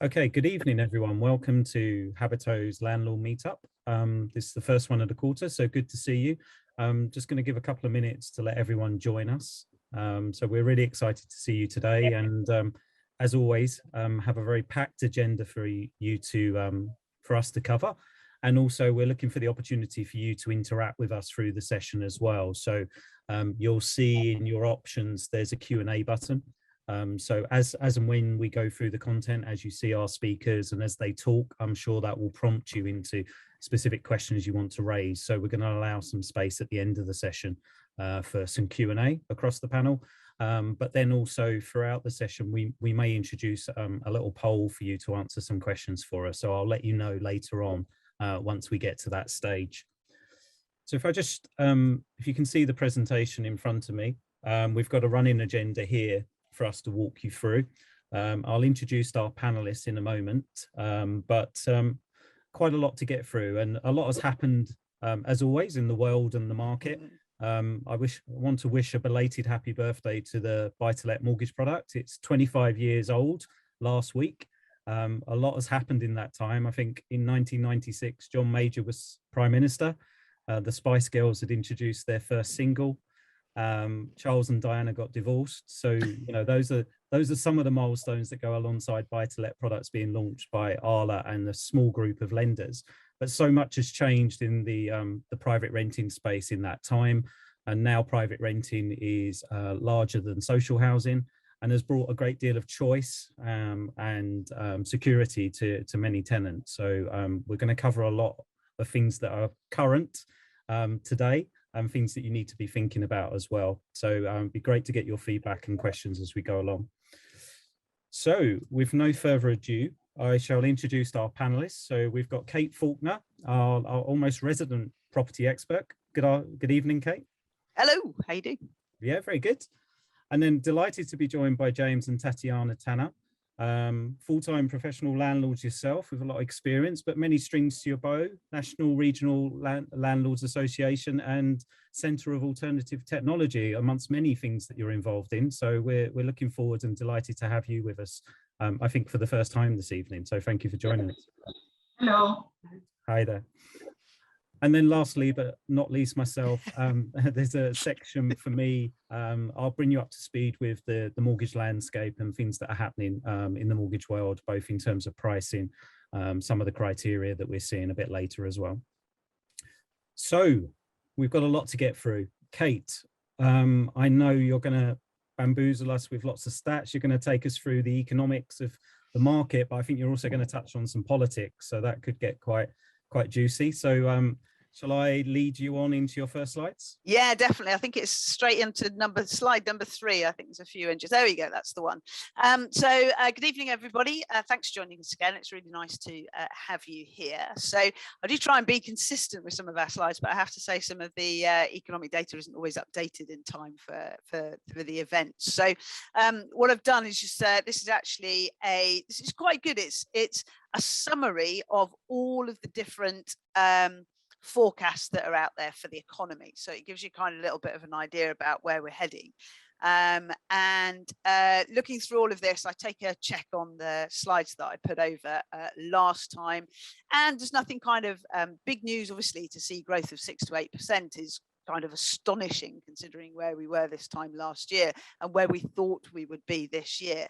Okay, good evening, everyone. Welcome to Habito's Landlord Meetup. This is the first one of the quarter, so good to see you. Just going to give a couple of minutes to let everyone join us. So we're really excited to see you today, and as always, have a very packed agenda for you to for us to cover. And also, we're looking for the opportunity for you to interact with us through the session as well. So you'll see in your options, there's a Q&A button. So as and when we go through the content, as you see our speakers and as they talk, I'm sure that will prompt you into specific questions you want to raise. So we're going to allow some space at the end of the session for some Q&A across the panel. But then also throughout the session, we may introduce a little poll for you to answer some questions for us. So I'll let you know later on once we get to that stage. So if I just, if you can see the presentation in front of me, we've got a running agenda here for us to walk you through. I'll introduce our panelists in a moment, but quite a lot to get through, and a lot has happened as always in the world and the market. I want to wish a belated happy birthday to the buy-to-let mortgage product. It's 25 years old last week. A lot has happened in that time. I think in 1996, John Major was Prime Minister. The Spice Girls had introduced their first single. Charles and Diana got divorced. So, you know, those are some of the milestones that go alongside buy-to-let products being launched by Arla and a small group of lenders. But so much has changed in the private renting space in that time. And now private renting is larger than social housing and has brought a great deal of choice and security to many tenants. So we're going to cover a lot of things that are current today, and things that you need to be thinking about as well. So it'd be great to get your feedback and questions as we go along. So with no further ado, I shall introduce our panelists. So we've got Kate Faulkner, our almost resident property expert. Good evening, Kate. Hello, how you doing? Yeah, very good. And then delighted to be joined by James and Tatiana Tanner, full-time professional landlords yourself with a lot of experience, but many strings to your bow, National Regional Landlords Association and Centre of Alternative Technology, amongst many things that you're involved in. So we're looking forward and delighted to have you with us, I think for the first time this evening. So thank you for joining us. Hello. Hi there. And then lastly, but not least myself, there's a section for me. I'll bring you up to speed with the mortgage landscape and things that are happening in the mortgage world, both in terms of pricing, some of the criteria that we're seeing a bit later as well. So we've got a lot to get through. Kate, I know you're going to bamboozle us with lots of stats. You're going to take us through the economics of the market, but I think you're also going to touch on some politics. So that could get quite juicy. So shall I lead you on into your first slides? Yeah, definitely. I think it's straight into slide number 3. I think there's a few inches. There we go. That's the one. So good evening, everybody. Thanks for joining us again. It's really nice to have you here. So I do try and be consistent with some of our slides, but I have to say some of the economic data isn't always updated in time for the event. So what I've done is just this is actually this is quite good. It's a summary of all of the different forecasts that are out there for the economy. So it gives you kind of a little bit of an idea about where we're heading. And looking through all of this, I take a check on the slides that I put over last time. And there's nothing kind of big news, obviously, to see growth of 6 to 8% is kind of astonishing considering where we were this time last year and where we thought we would be this year.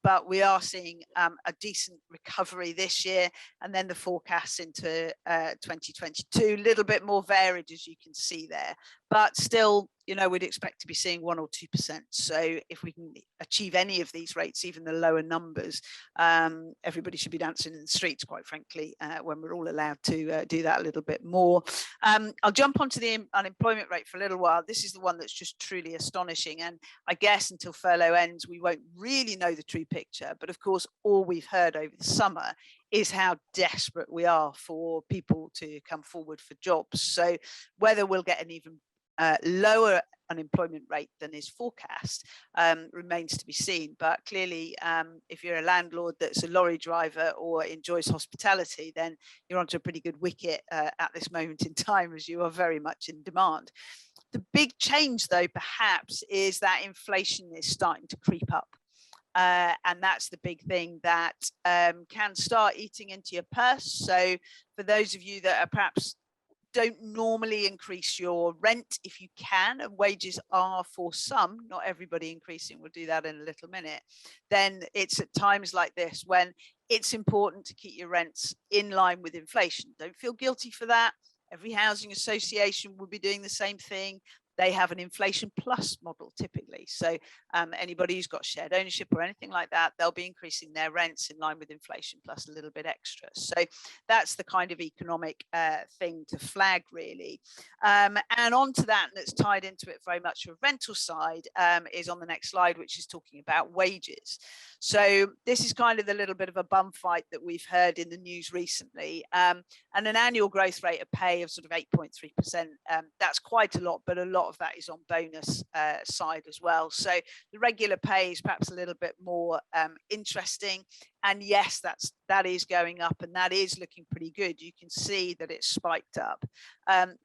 But we are seeing a decent recovery this year, and then the forecasts into 2022, a little bit more varied, as you can see there, but still, you know, we'd expect to be seeing 1 or 2%. So if we can achieve any of these rates, even the lower numbers, everybody should be dancing in the streets, quite frankly, when we're all allowed to do that a little bit more. I'll jump onto the unemployment rate for a little while. This is the one that's just truly astonishing. And I guess until furlough ends, we won't really know the true picture. But of course, all we've heard over the summer is how desperate we are for people to come forward for jobs. So whether we'll get an even lower unemployment rate than is forecast remains to be seen. But clearly, if you're a landlord that's a lorry driver or enjoys hospitality, then you're onto a pretty good wicket at this moment in time, as you are very much in demand. The big change, though, perhaps, is that inflation is starting to creep up. And that's the big thing that can start eating into your purse. So for those of you that are perhaps don't normally increase your rent if you can, and wages are for some, not everybody increasing, we'll do that in a little minute, then it's at times like this when it's important to keep your rents in line with inflation. Don't feel guilty for that. Every housing association will be doing the same thing. They have an inflation plus model typically. So anybody who's got shared ownership or anything like that, they'll be increasing their rents in line with inflation plus a little bit extra. So that's the kind of economic thing to flag really. And onto that, and it's tied into it very much, the rental side is on the next slide, which is talking about wages. So this is kind of the little bit of a bum fight that we've heard in the news recently. And an annual growth rate of pay of sort of 8.3%. That's quite a lot, but a lot of that is on bonus side as well. So the regular pay is perhaps a little bit more interesting. And yes, that is going up, and that is looking pretty good. You can see that it's spiked up.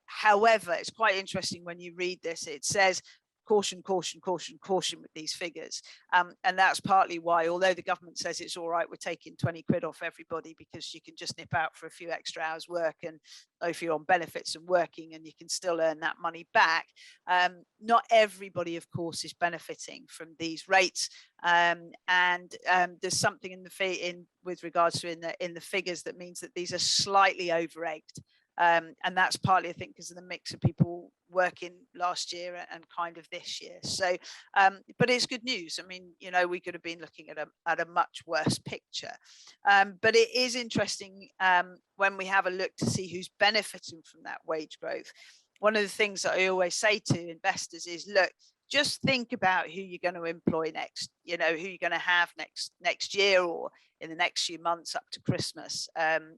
However, it's quite interesting when you read this. It says caution, caution, caution, caution with these figures. And that's partly why, although the government says it's all right, we're taking 20 quid off everybody because you can just nip out for a few extra hours work, and if you're on benefits and working, and you can still earn that money back. Not everybody, of course, is benefiting from these rates. And there's something in with regards to in the figures that means that these are slightly over-egged. And that's partly, I think, because of the mix of people working last year and kind of this year. So, but it's good news. I mean, you know, we could have been looking at a much worse picture. But it is interesting when we have a look to see who's benefiting from that wage growth. One of the things that I always say to investors is, look, just think about who you're going to employ next, you know, who you're going to have next year or in the next few months up to Christmas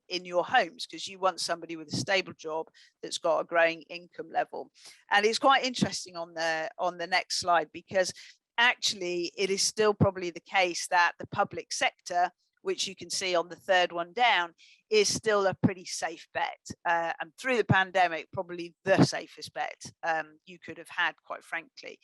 in your homes, because you want somebody with a stable job that's got a growing income level. And it's quite interesting on the next slide, because actually it is still probably the case that the public sector, which you can see on the third one down, is still a pretty safe bet. And through the pandemic, probably the safest bet you could have had, quite frankly.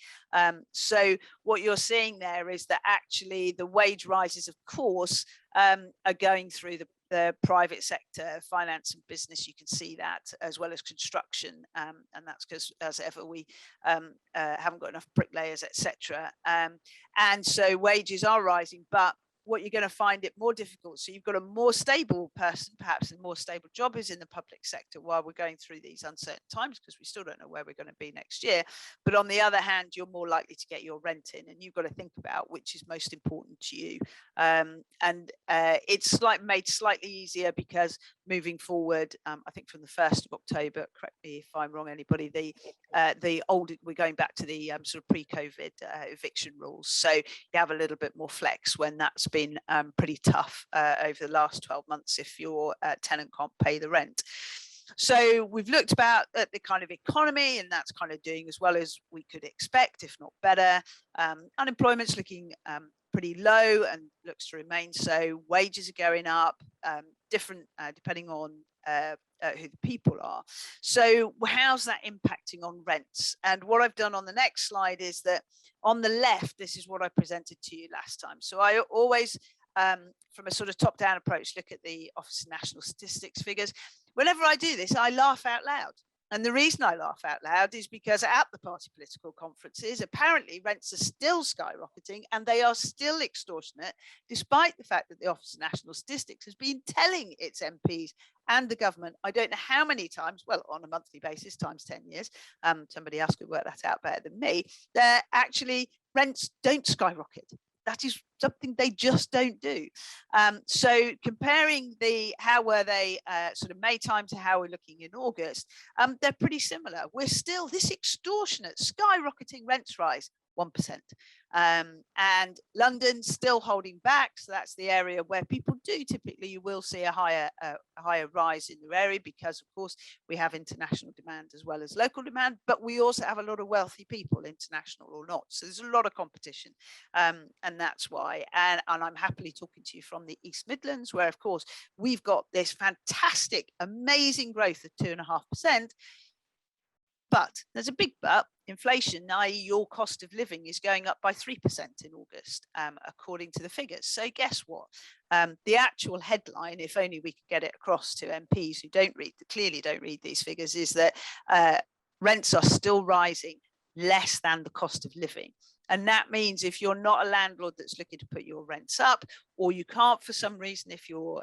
So what you're seeing there is that actually the wage rises, of course, are going through the private sector, finance and business. You can see that, as well as construction. And that's because, as ever, we haven't got enough bricklayers, etc. And so wages are rising, but what you're going to find it more difficult. So you've got a more stable person, perhaps, and more stable job is in the public sector while we're going through these uncertain times, because we still don't know where we're going to be next year. But on the other hand, you're more likely to get your rent in, and you've got to think about which is most important to you. It's made slightly easier because moving forward, I think from the 1st of October, correct me if I'm wrong, anybody, we're going back to the sort of pre-COVID eviction rules. So you have a little bit more flex when that's been pretty tough over the last 12 months if your tenant can't pay the rent. So we've looked at the kind of economy, and that's kind of doing as well as we could expect, if not better. Unemployment's looking pretty low and looks to remain so. Wages are going up, different depending on who the people are. So how's that impacting on rents? And what I've done on the next slide is that on the left, this is what I presented to you last time. So I always, from a sort of top-down approach, look at the Office of National Statistics figures. Whenever I do this, I laugh out loud. And the reason I laugh out loud is because at the party political conferences, apparently rents are still skyrocketing and they are still extortionate, despite the fact that the Office of National Statistics has been telling its MPs and the government, I don't know how many times, well, on a monthly basis times 10 years, somebody else could work that out better than me, that actually rents don't skyrocket. That is something they just don't do. So comparing how were they sort of May time to how we're looking in August, they're pretty similar. We're still this extortionate, skyrocketing rents rise, 1%. And London still holding back. So that's the area where people do typically, you will see a higher rise in the area, because of course we have international demand as well as local demand, but we also have a lot of wealthy people, international or not. So there's a lot of competition. And that's why, and I'm happily talking to you from the East Midlands, where of course we've got this fantastic, amazing growth of 2.5%. But there's a big but. Inflation, i.e. your cost of living, is going up by 3% in August, according to the figures. So guess what? The actual headline, if only we could get it across to MPs who clearly don't read these figures, is that rents are still rising less than the cost of living. And that means if you're not a landlord that's looking to put your rents up, or you can't for some reason, if your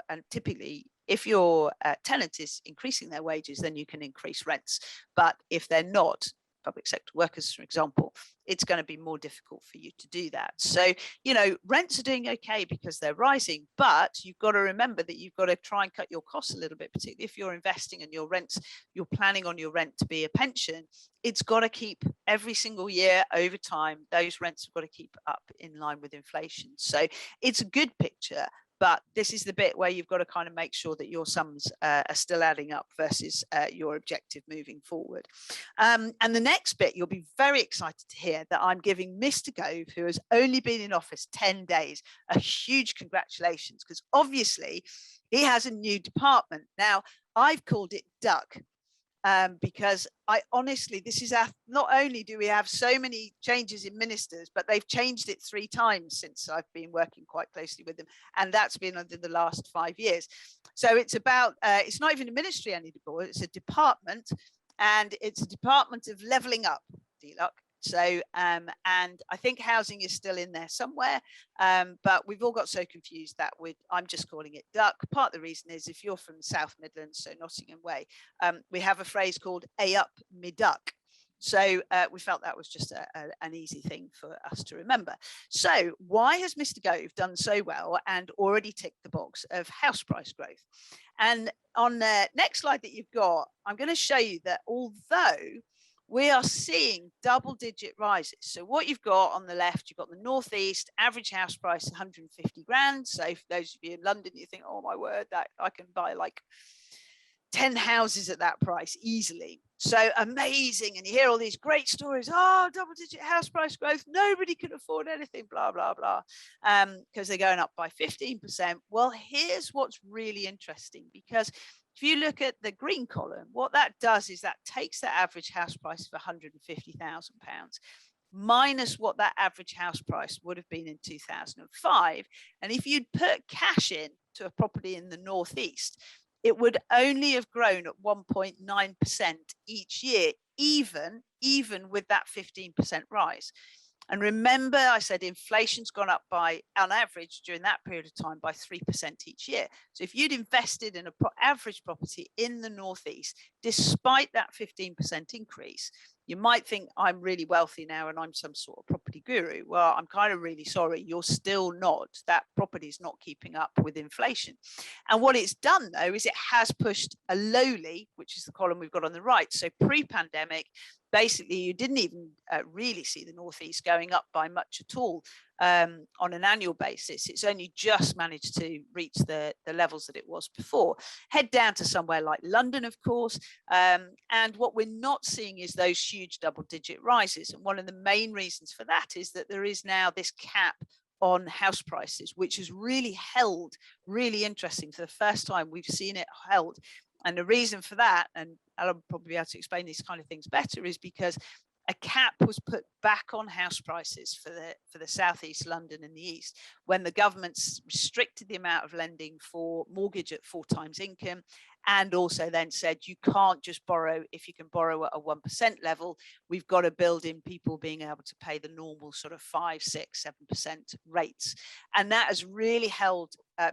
tenant is increasing their wages, then you can increase rents. But if they're not, public sector workers, for example, it's going to be more difficult for you to do that. So, you know, rents are doing okay because they're rising, but you've got to remember that you've got to try and cut your costs a little bit, particularly if you're investing and you're planning on your rent to be a pension. It's got to keep every single year over time, those rents have got to keep up in line with inflation. So it's a good picture. But this is the bit where you've got to kind of make sure that your sums are still adding up versus your objective moving forward. And the next bit, you'll be very excited to hear that I'm giving Mr. Gove, who has only been in office 10 days, a huge congratulations, because obviously he has a new department. Now, I've called it Duck. Because I honestly, this is not only do we have so many changes in ministers, but they've changed it 3 times since I've been working quite closely with them. And that's been under the last 5 years. So it's about, it's not even a ministry anymore, it's a department, and it's a department of levelling up, D-Luck. So, and I think housing is still in there somewhere, but we've all got so confused that I'm just calling it Duck. Part of the reason is if you're from South Midlands, so Nottingham Way, we have a phrase called "A up me duck." So we felt that was just an easy thing for us to remember. So why has Mr. Gove done so well and already ticked the box of house price growth? And on the next slide that you've got, I'm going to show you that although we are seeing double-digit rises. So what you've got on the left, you've got the Northeast, average house price 150 grand. So for those of you in London, you think, oh my word, that I can buy like 10 houses at that price easily. So amazing. And you hear all these great stories. Oh, double-digit house price growth. Nobody can afford anything, blah, blah, blah, because they're going up by 15%. Well, here's what's really interesting, because if you look at the green column, what that does is that takes the average house price of £150,000 minus what that average house price would have been in 2005. And if you'd put cash in to a property in the Northeast, it would only have grown at 1.9% each year, even with that 15% rise. And remember, I said inflation's gone up by, on average, during that period of time by 3% each year. So if you'd invested in an average property in the Northeast, despite that 15% increase, you might think I'm really wealthy now and I'm some sort of property guru. Well, I'm kind of really sorry. You're still not. That property is not keeping up with inflation. And what it's done, though, is it has pushed a lowly, which is the column we've got on the right. So pre-pandemic, basically, you didn't even really see the Northeast going up by much at all on an annual basis. It's only just managed to reach the levels that it was before. Head down to somewhere like London, of course. And what we're not seeing is those huge double-digit rises. And one of the main reasons for that is that there is now this cap on house prices, which has really held, really interesting. For the first time, we've seen it held. And the reason for that, and I'll probably be able to explain these kind of things better, is because a cap was put back on house prices for the Southeast London and the East when the government's restricted the amount of lending for mortgage at 4 times income, and also then said you can't just borrow if you can borrow at a 1% level. We've got to build in people being able to pay the normal sort of 5, 6, 7% rates, and that has really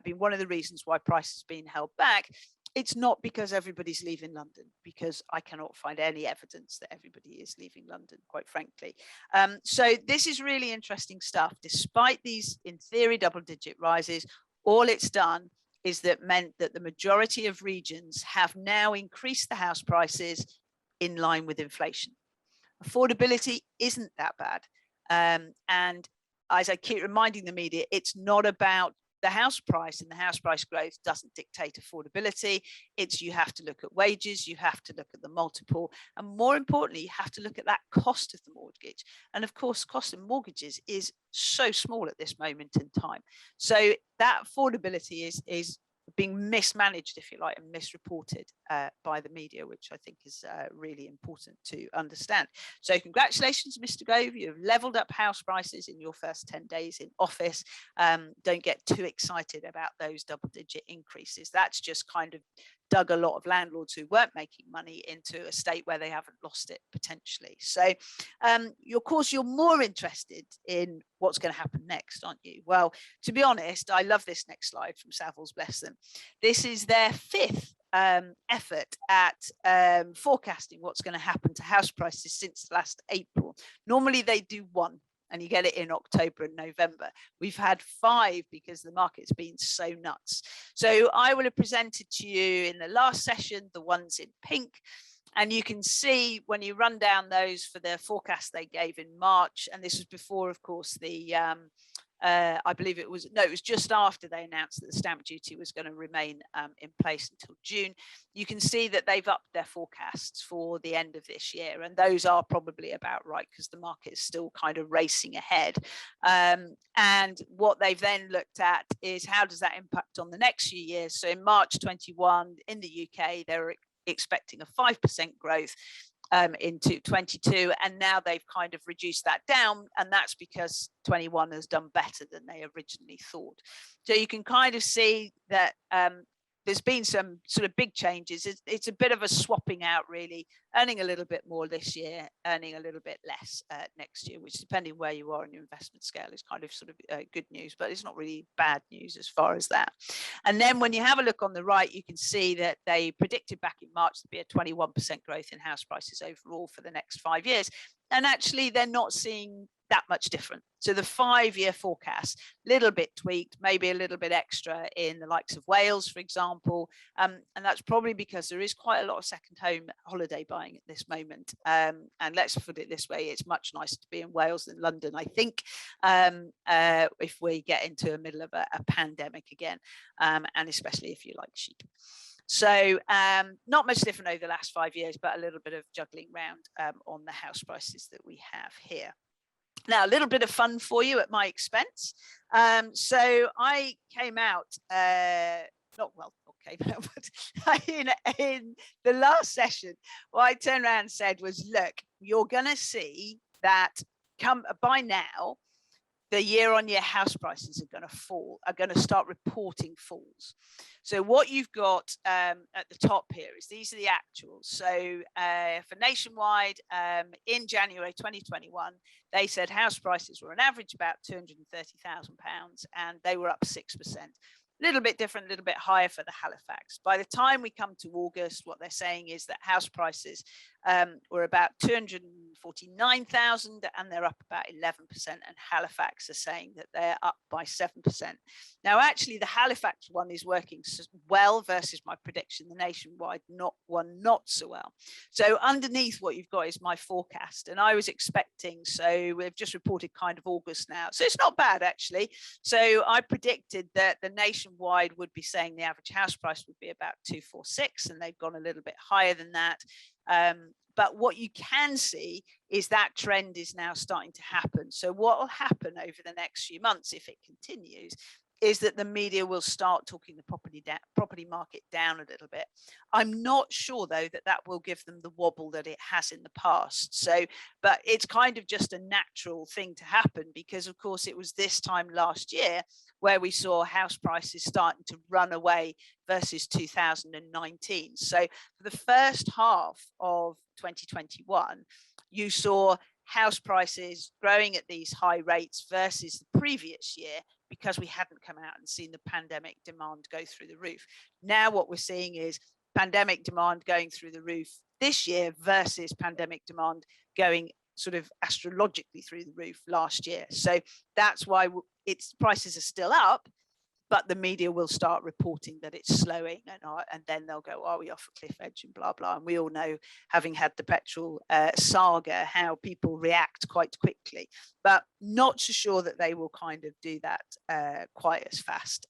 been one of the reasons why prices have been held back. It's not because everybody's leaving London, because I cannot find any evidence that everybody is leaving London, quite frankly. So this is really interesting stuff. Despite these, in theory, double-digit rises, all it's done is that meant that the majority of regions have now increased the house prices in line with inflation. Affordability isn't that bad. And as I keep reminding the media, it's not about the house price, and the house price growth doesn't dictate affordability. It's you have to look at wages, you have to look at the multiple, and more importantly, you have to look at that cost of the mortgage. And of course, cost of mortgages is so small at this moment in time. So that affordability is being mismanaged, if you like, and misreported by the media, which I think is really important to understand. So congratulations, Mr. Gove, you've leveled up house prices in your first 10 days in office. Don't get too excited about those double-digit increases. That's just kind of dug a lot of landlords who weren't making money into a state where they haven't lost it potentially. So of course, you're more interested in what's going to happen next, aren't you? Well, to be honest, I love this next slide from Savills, bless them. This is their 5th effort at forecasting what's going to happen to house prices since last April. Normally they do 1, and you get it in October and November. We've had 5 because the market's been so nuts. So I will have presented to you in the last session the ones in pink, and you can see when you run down those for the forecast they gave in March, and this was before, of course, the I believe it was just after they announced that the stamp duty was going to remain in place until June. You can see that they've upped their forecasts for the end of this year, and those are probably about right because the market is still kind of racing ahead. And what they've then looked at is how does that impact on the next few years. So in March 21 in the UK, they're expecting a 5% growth into 22, and now they've kind of reduced that down, and that's because 21 has done better than they originally thought. So you can kind of see that there's been some sort of big changes. It's a bit of a swapping out, really, earning a little bit more this year, earning a little bit less next year, which, depending where you are in your investment scale, is kind of sort of good news, but it's not really bad news as far as that. And then when you have a look on the right, you can see that they predicted back in March to be a 21% growth in house prices overall for the next 5 years. And actually, they're not seeing that much different. So the 5-year forecast, little bit tweaked, maybe a little bit extra in the likes of Wales, for example. And that's probably because there is quite a lot of second home holiday buying at this moment. And let's put it this way, it's much nicer to be in Wales than London, I think, if we get into the middle of a pandemic again, and especially if you like sheep. So not much different over the last 5 years, but a little bit of juggling around on the house prices that we have here. Now, a little bit of fun for you at my expense. So I came out, not came out, but in the last session, what I turned around and said was, look, you're going to see that by now, the year-on-year house prices are going to start reporting falls. So what you've got at the top here is these are the actuals. So for nationwide, in January 2021, they said house prices were on average about £230,000, and they were up 6%. A little bit different, a little bit higher for the Halifax. By the time we come to August, what they're saying is that house prices were about 249,000, and they're up about 11%. And Halifax are saying that they're up by 7%. Now, actually, the Halifax one is working well versus my prediction. The nationwide not so well. So underneath what you've got is my forecast, and I was expecting. So we've just reported kind of August now, so it's not bad actually. So I predicted that the nationwide would be saying the average house price would be about 246, and they've gone a little bit higher than that. But what you can see is that trend is now starting to happen. So what will happen over the next few months, if it continues, is that the media will start talking the property market down a little bit. I'm not sure, though, that will give them the wobble that it has in the past. So, but it's kind of just a natural thing to happen because, of course, it was this time last year where we saw house prices starting to run away versus 2019. So for the first half of 2021, you saw house prices growing at these high rates versus the previous year because we hadn't come out and seen the pandemic demand go through the roof. Now what we're seeing is pandemic demand going through the roof this year versus pandemic demand going sort of astrologically through the roof last year. So that's why its prices are still up, but the media will start reporting that it's slowing, and then they'll go, "Are we off a cliff edge?" and blah blah. And we all know, having had the petrol saga, how people react quite quickly. But not so sure that they will kind of do that quite as fast.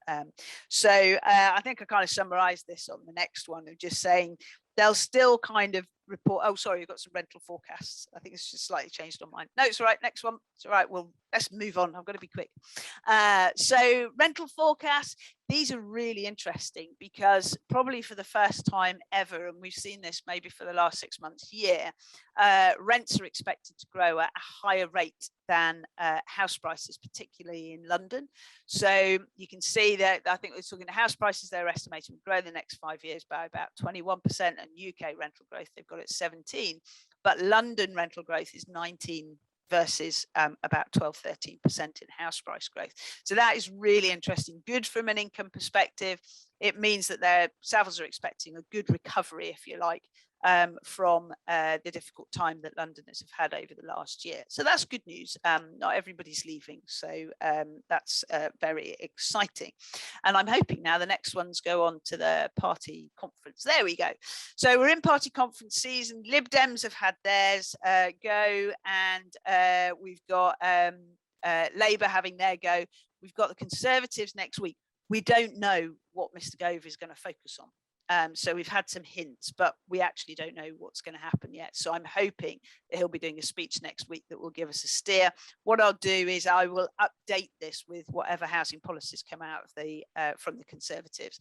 So I think I kind of summarised this on the next one of just saying they'll still kind of report. Oh, sorry, you've got some rental forecasts. I think it's just slightly changed on mine. No, it's all right. Next one. It's all right. Well, let's move on. I've got to be quick. So rental forecasts, these are really interesting because probably for the first time ever, and we've seen this maybe for the last 6 months, year, rents are expected to grow at a higher rate than house prices, particularly in London. So you can see that I think we're talking house prices, they're estimating will grow in the next 5 years by about 21%, and UK rental growth, they've got it 17, but London rental growth is 19 versus about 12-13% in house price growth. So that is really interesting, good from an income perspective. It means that their Savills are expecting a good recovery, if you like, from the difficult time that Londoners have had over the last year. So that's good news. Not everybody's leaving, so that's very exciting. And I'm hoping now the next ones go on to the party conference. There we go. So we're in party conference season. Lib Dems have had theirs go, and we've got Labour having their go. We've got the Conservatives next week. We don't know what Mr. Gove is going to focus on. So we've had some hints, but we actually don't know what's going to happen yet. So I'm hoping that he'll be doing a speech next week that will give us a steer. What I'll do is I will update this with whatever housing policies come out of the from the Conservatives.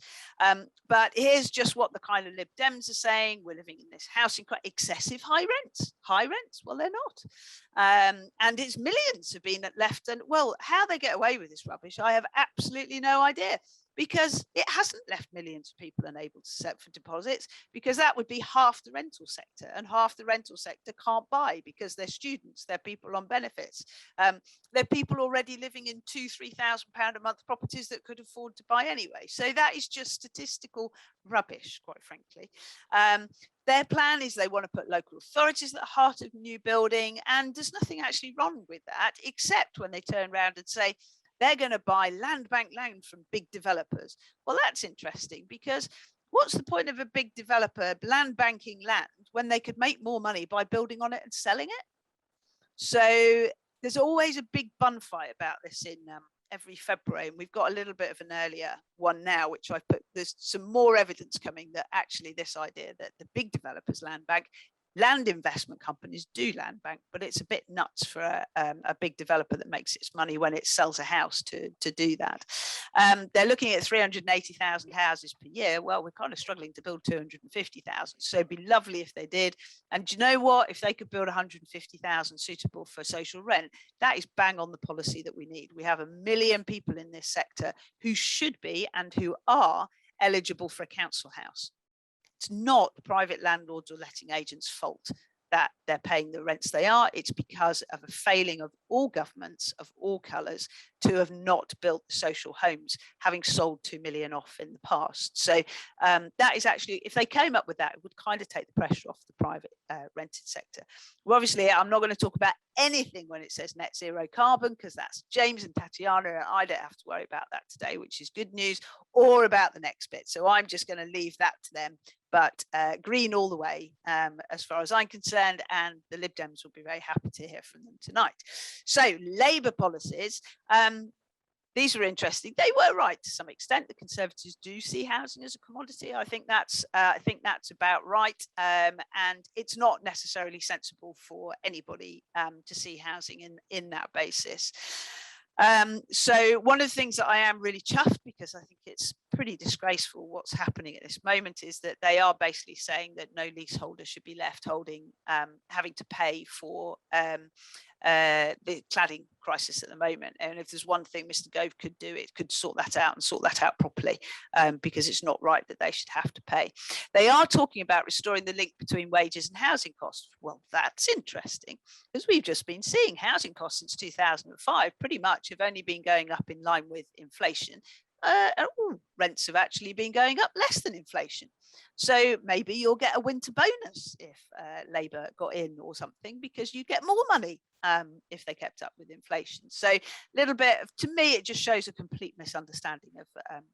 But here's just what the kind of Lib Dems are saying. We're living in this housing excessive high rents. High rents? Well, they're not. And it's millions have been left. And well, how they get away with this rubbish, I have absolutely no idea. Because it hasn't left millions of people unable to set for deposits, because that would be half the rental sector, and half the rental sector can't buy because they're students, they're people on benefits, they're people already living in £2,000-3,000 a month properties that could afford to buy anyway. So that is just statistical rubbish, quite frankly. Their plan is they want to put local authorities at the heart of new building, and there's nothing actually wrong with that, except when they turn around and say, they're going to buy land bank land from big developers. Well, that's interesting, because what's the point of a big developer land banking land when they could make more money by building on it and selling it? So there's always a big bonfire about this in every February, and we've got a little bit of an earlier one now, which I've put, there's some more evidence coming that actually this idea that the big developers land bank, land investment companies do land bank, but it's a bit nuts for a big developer that makes its money when it sells a house to do that. They're looking at 380,000 houses per year. Well, we're kind of struggling to build 250,000. So it'd be lovely if they did. And do you know what? If they could build 150,000 suitable for social rent, that is bang on the policy that we need. We have 1 million people in this sector who should be and who are eligible for a council house. It's not the private landlords or letting agents' fault that they're paying the rents they are. It's because of a failing of all governments of all colours to have not built social homes, having sold 2 million off in the past. So that is actually, if they came up with that, it would kind of take the pressure off the private rented sector. Well, obviously, I'm not going to talk about anything when it says net zero carbon, because that's James and Tatiana, and I don't have to worry about that today, which is good news, or about the next bit. So I'm just going to leave that to them. But green all the way, as far as I'm concerned, and the Lib Dems will be very happy to hear from them tonight. So Labour policies, these were interesting. They were right to some extent. The Conservatives do see housing as a commodity. I think that's about right, and it's not necessarily sensible for anybody to see housing in that basis. So one of the things that I am really chuffed, because I think it's pretty disgraceful what's happening at this moment, is that they are basically saying that no leaseholder should be left holding, having to pay for the cladding crisis at the moment. And if there's one thing Mr. Gove could do, it could sort that out and sort that out properly, because it's not right that they should have to pay. They are talking about restoring the link between wages and housing costs. Well, that's interesting, because we've just been seeing housing costs since 2005 pretty much have only been going up in line with inflation. Rents have actually been going up less than inflation. So maybe you'll get a winter bonus if Labour got in or something, because you get more money if they kept up with inflation. So a little bit of, to me, it just shows a complete misunderstanding of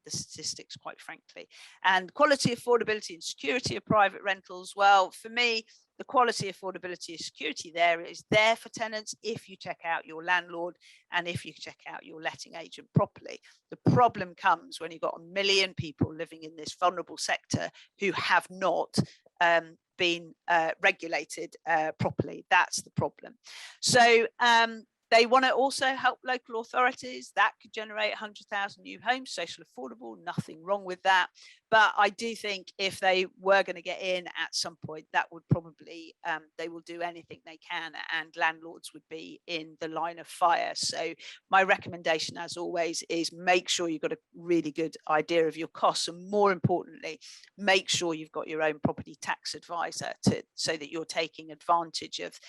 the statistics, quite frankly. And quality, affordability and security of private rentals. Well, for me, the quality, affordability and security there is there for tenants if you check out your landlord and if you check out your letting agent properly. The problem comes when you've got 1 million people living in this vulnerable sector who have not been regulated properly. That's the problem. So They want to also help local authorities. That could generate 100,000 new homes, social affordable, nothing wrong with that. But I do think if they were going to get in at some point, that would probably, they will do anything they can, and landlords would be in the line of fire. So my recommendation, as always, is make sure you've got a really good idea of your costs, and more importantly, make sure you've got your own property tax advisor so that you're taking advantage of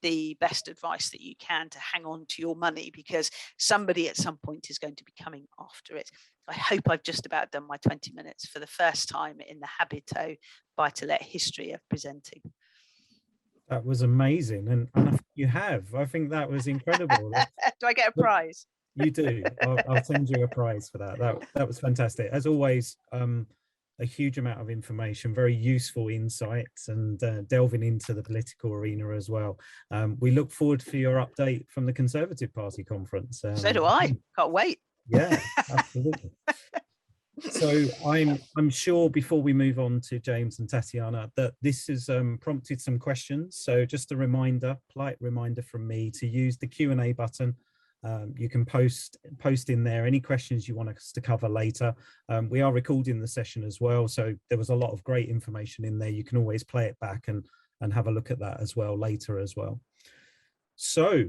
the best advice that you can to hang on to your money, because somebody at some point is going to be coming after it. I hope I've just about done my 20 minutes for the first time in the Habito buy-to-let history of presenting. That was amazing, and I think you have. I think that was incredible. Do I get a prize? You do. I'll send you a prize for that. That was fantastic. As always, a huge amount of information, very useful insights, and delving into the political arena as well. We look forward for your update from the Conservative Party conference. So do I. Can't wait. Yeah, absolutely. So I'm sure before we move on to James and Tatiana that this has prompted some questions. So just a reminder, polite reminder from me to use the Q&A button. You can post in there any questions you want us to cover later. We are recording the session as well, so there was a lot of great information in there. You can always play it back and have a look at that as well later as well. So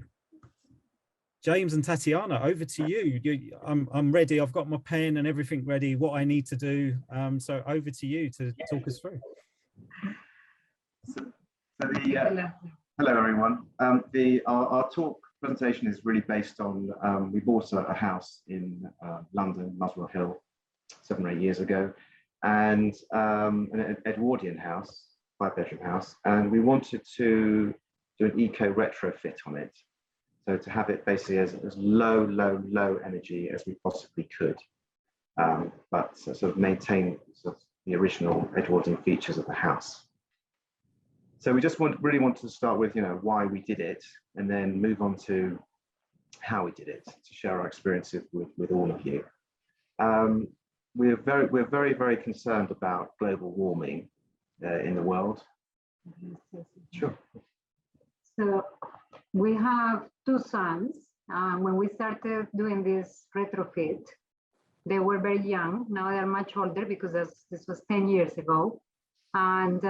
James and Tatiana, over to you. I'm ready. I've got my pen and everything ready, what I need to do. So over to you to talk us through. Hello everyone. Our talk presentation is really based on, we bought a house in London, Muswell Hill, 7 or 8 years ago, and an Edwardian house, 5-bedroom house, and we wanted to do an eco retrofit on it. So to have it basically as low energy as we possibly could, but sort of maintain sort of the original Edwardian features of the house. So we just really wanted to start with, why we did it, and then move on to how we did it, to share our experiences with all of you. We're very concerned about global warming in the world. Sure. So we have 2 sons. When we started doing this retrofit, they were very young. Now they're much older because this was 10 years ago. And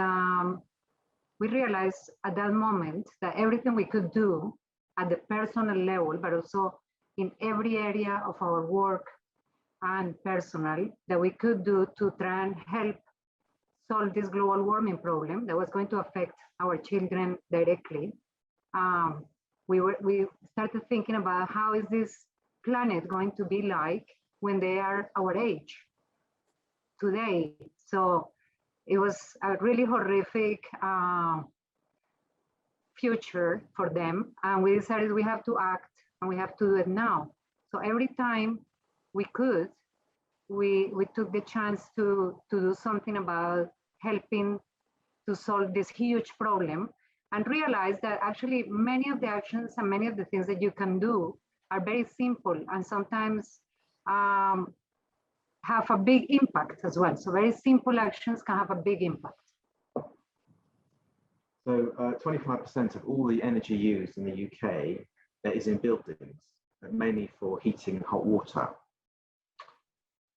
we realized at that moment that everything we could do at the personal level, but also in every area of our work and personal, that we could do to try and help solve this global warming problem that was going to affect our children directly. We started thinking about how is this planet going to be like when they are our age today. So it was a really horrific future for them, and we decided we have to act and we have to do it now. So every time we could, we took the chance to do something about helping to solve this huge problem, and realize that actually many of the actions and many of the things that you can do are very simple and sometimes have a big impact as well. So very simple actions can have a big impact. So 25% of all the energy used in the UK is in buildings, mainly for heating and hot water.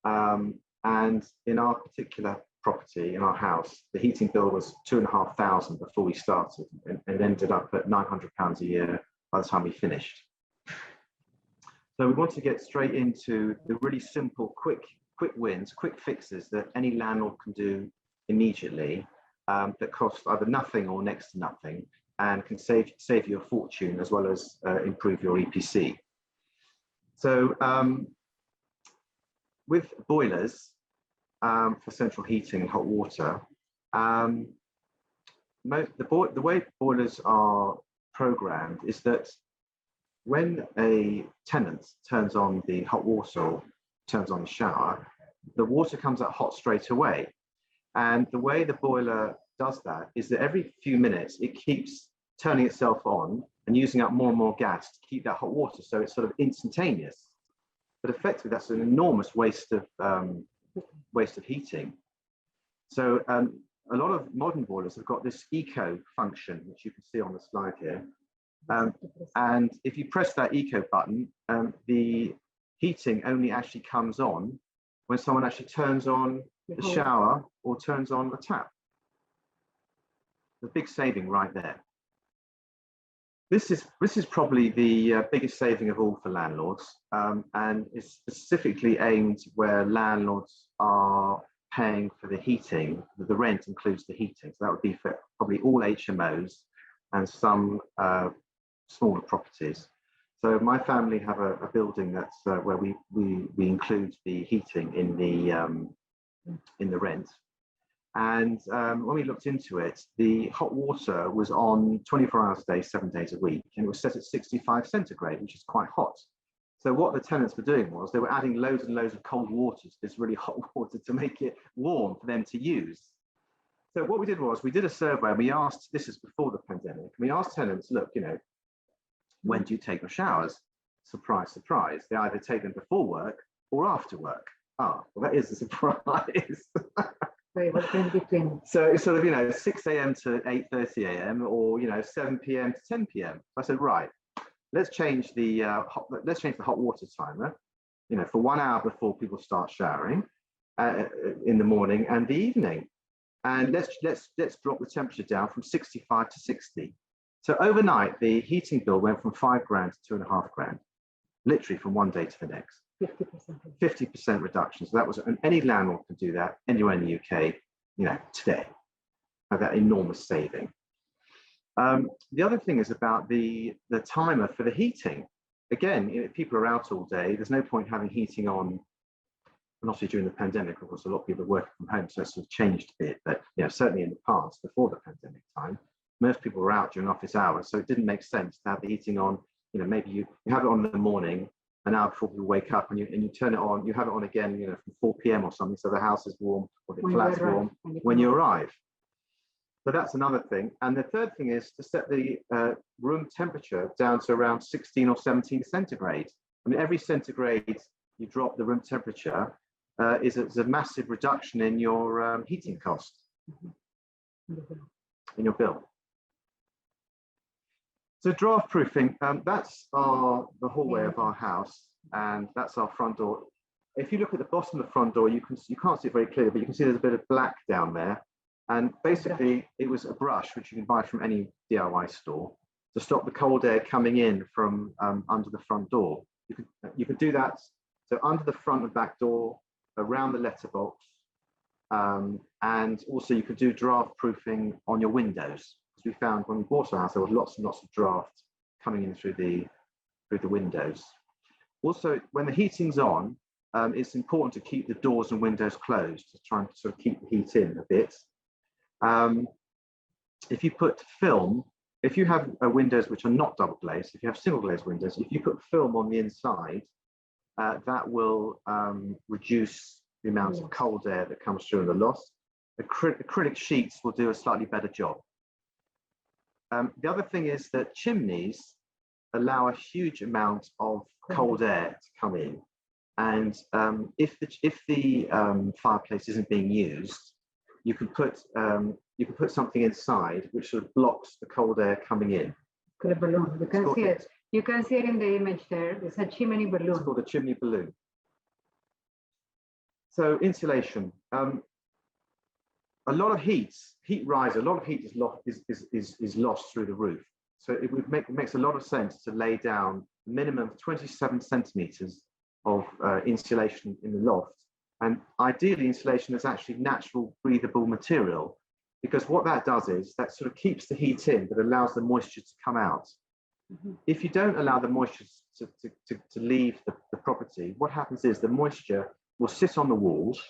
And in our particular property, in our house, the heating bill was 2,500 before we started, and ended up at £900 a year by the time we finished. So we want to get straight into the really simple, quick wins, quick fixes that any landlord can do immediately, that cost either nothing or next to nothing, and can save you a fortune as well as improve your EPC. So with boilers, for central heating and hot water, the way boilers are programmed is that when a tenant turns on the hot water or turns on the shower, the water comes out hot straight away. And the way the boiler does that is that every few minutes it keeps turning itself on and using up more and more gas to keep that hot water. So it's sort of instantaneous, but effectively that's an enormous waste of heating. So a lot of modern boilers have got this eco function, which you can see on the slide here. And if you press that eco button, the heating only actually comes on when someone actually turns on the shower or turns on the tap. The big saving right there. This is probably the biggest saving of all for landlords, and is specifically aimed where landlords are paying for the heating. The rent includes the heating, so that would be for probably all HMOs and some smaller properties. So my family have a building that's where we include the heating in the rent. And when we looked into it, the hot water was on 24 hours a day, 7 days a week, and it was set at 65 centigrade, which is quite hot. So what the tenants were doing was they were adding loads and loads of cold water to this really hot water to make it warm for them to use. So what we did was we did a survey, and we asked, this is before the pandemic, we asked tenants, look, you know, when do you take your showers? Surprise, surprise. They either take them before work or after work. Ah, well, that is a surprise. So it's sort of, you know, 6 a.m. to 8:30 a.m. or, you know, 7 p.m. to 10 p.m. I said, right, let's change the hot water timer, you know, for 1 hour before people start showering in the morning and the evening, and let's drop the temperature down from 65 to 60. So overnight, the heating bill went from £5 grand to £2.5 grand, literally from one day to the next. 50% reduction. So that was, and any landlord can do that anywhere in the UK, you know, today. That enormous saving. The other thing is about the timer for the heating. Again, you know, people are out all day. There's no point having heating on. And obviously during the pandemic, of course, a lot of people are working from home, so it's sort of changed a bit. But you know, certainly in the past, before the pandemic time, most people were out during office hours, so it didn't make sense to have the heating on. You know, maybe you have it on in the morning, an hour before people wake up, and you turn it on. You have it on again, you know, from 4 p.m. or something, so the house is warm or the flat's warm when you arrive. So that's another thing. And the third thing is to set the room temperature down to around 16 or 17 centigrade. I mean, every centigrade you drop the room temperature is a massive reduction in your heating cost, in your bill. So draught proofing, that's the hallway of our house, and that's our front door. If you look at the bottom of the front door, you can't see it very clearly, but you can see there's a bit of black down there. And basically, it was a brush, which you can buy from any DIY store, to stop the cold air coming in from under the front door. You could do that. So under the front and back door, around the letterbox, and also you could do draught proofing on your windows. Because we found when we bought our house, there was lots and lots of draft coming in through the windows. Also, when the heating's on, it's important to keep the doors and windows closed to try and sort of keep the heat in a bit. If you put film, if you have windows which are not double glazed, if you have single glazed windows, if you put film on the inside, that will reduce the amount of cold air that comes through in the loft. Acrylic sheets will do a slightly better job. The other thing is that chimneys allow a huge amount of cold air to come in, and if the fireplace isn't being used, you can put something inside which sort of blocks the cold air coming in. You can see it. You can see it in the image there. It's a chimney balloon. It's called a chimney balloon. So insulation. A lot of heat rises. A lot of heat is lost through the roof. So it makes a lot of sense to lay down a minimum of 27 centimeters of insulation in the loft. And ideally, insulation is actually natural, breathable material, because what that does is that sort of keeps the heat in, but allows the moisture to come out. If you don't allow the moisture to leave the property, what happens is the moisture will sit on the walls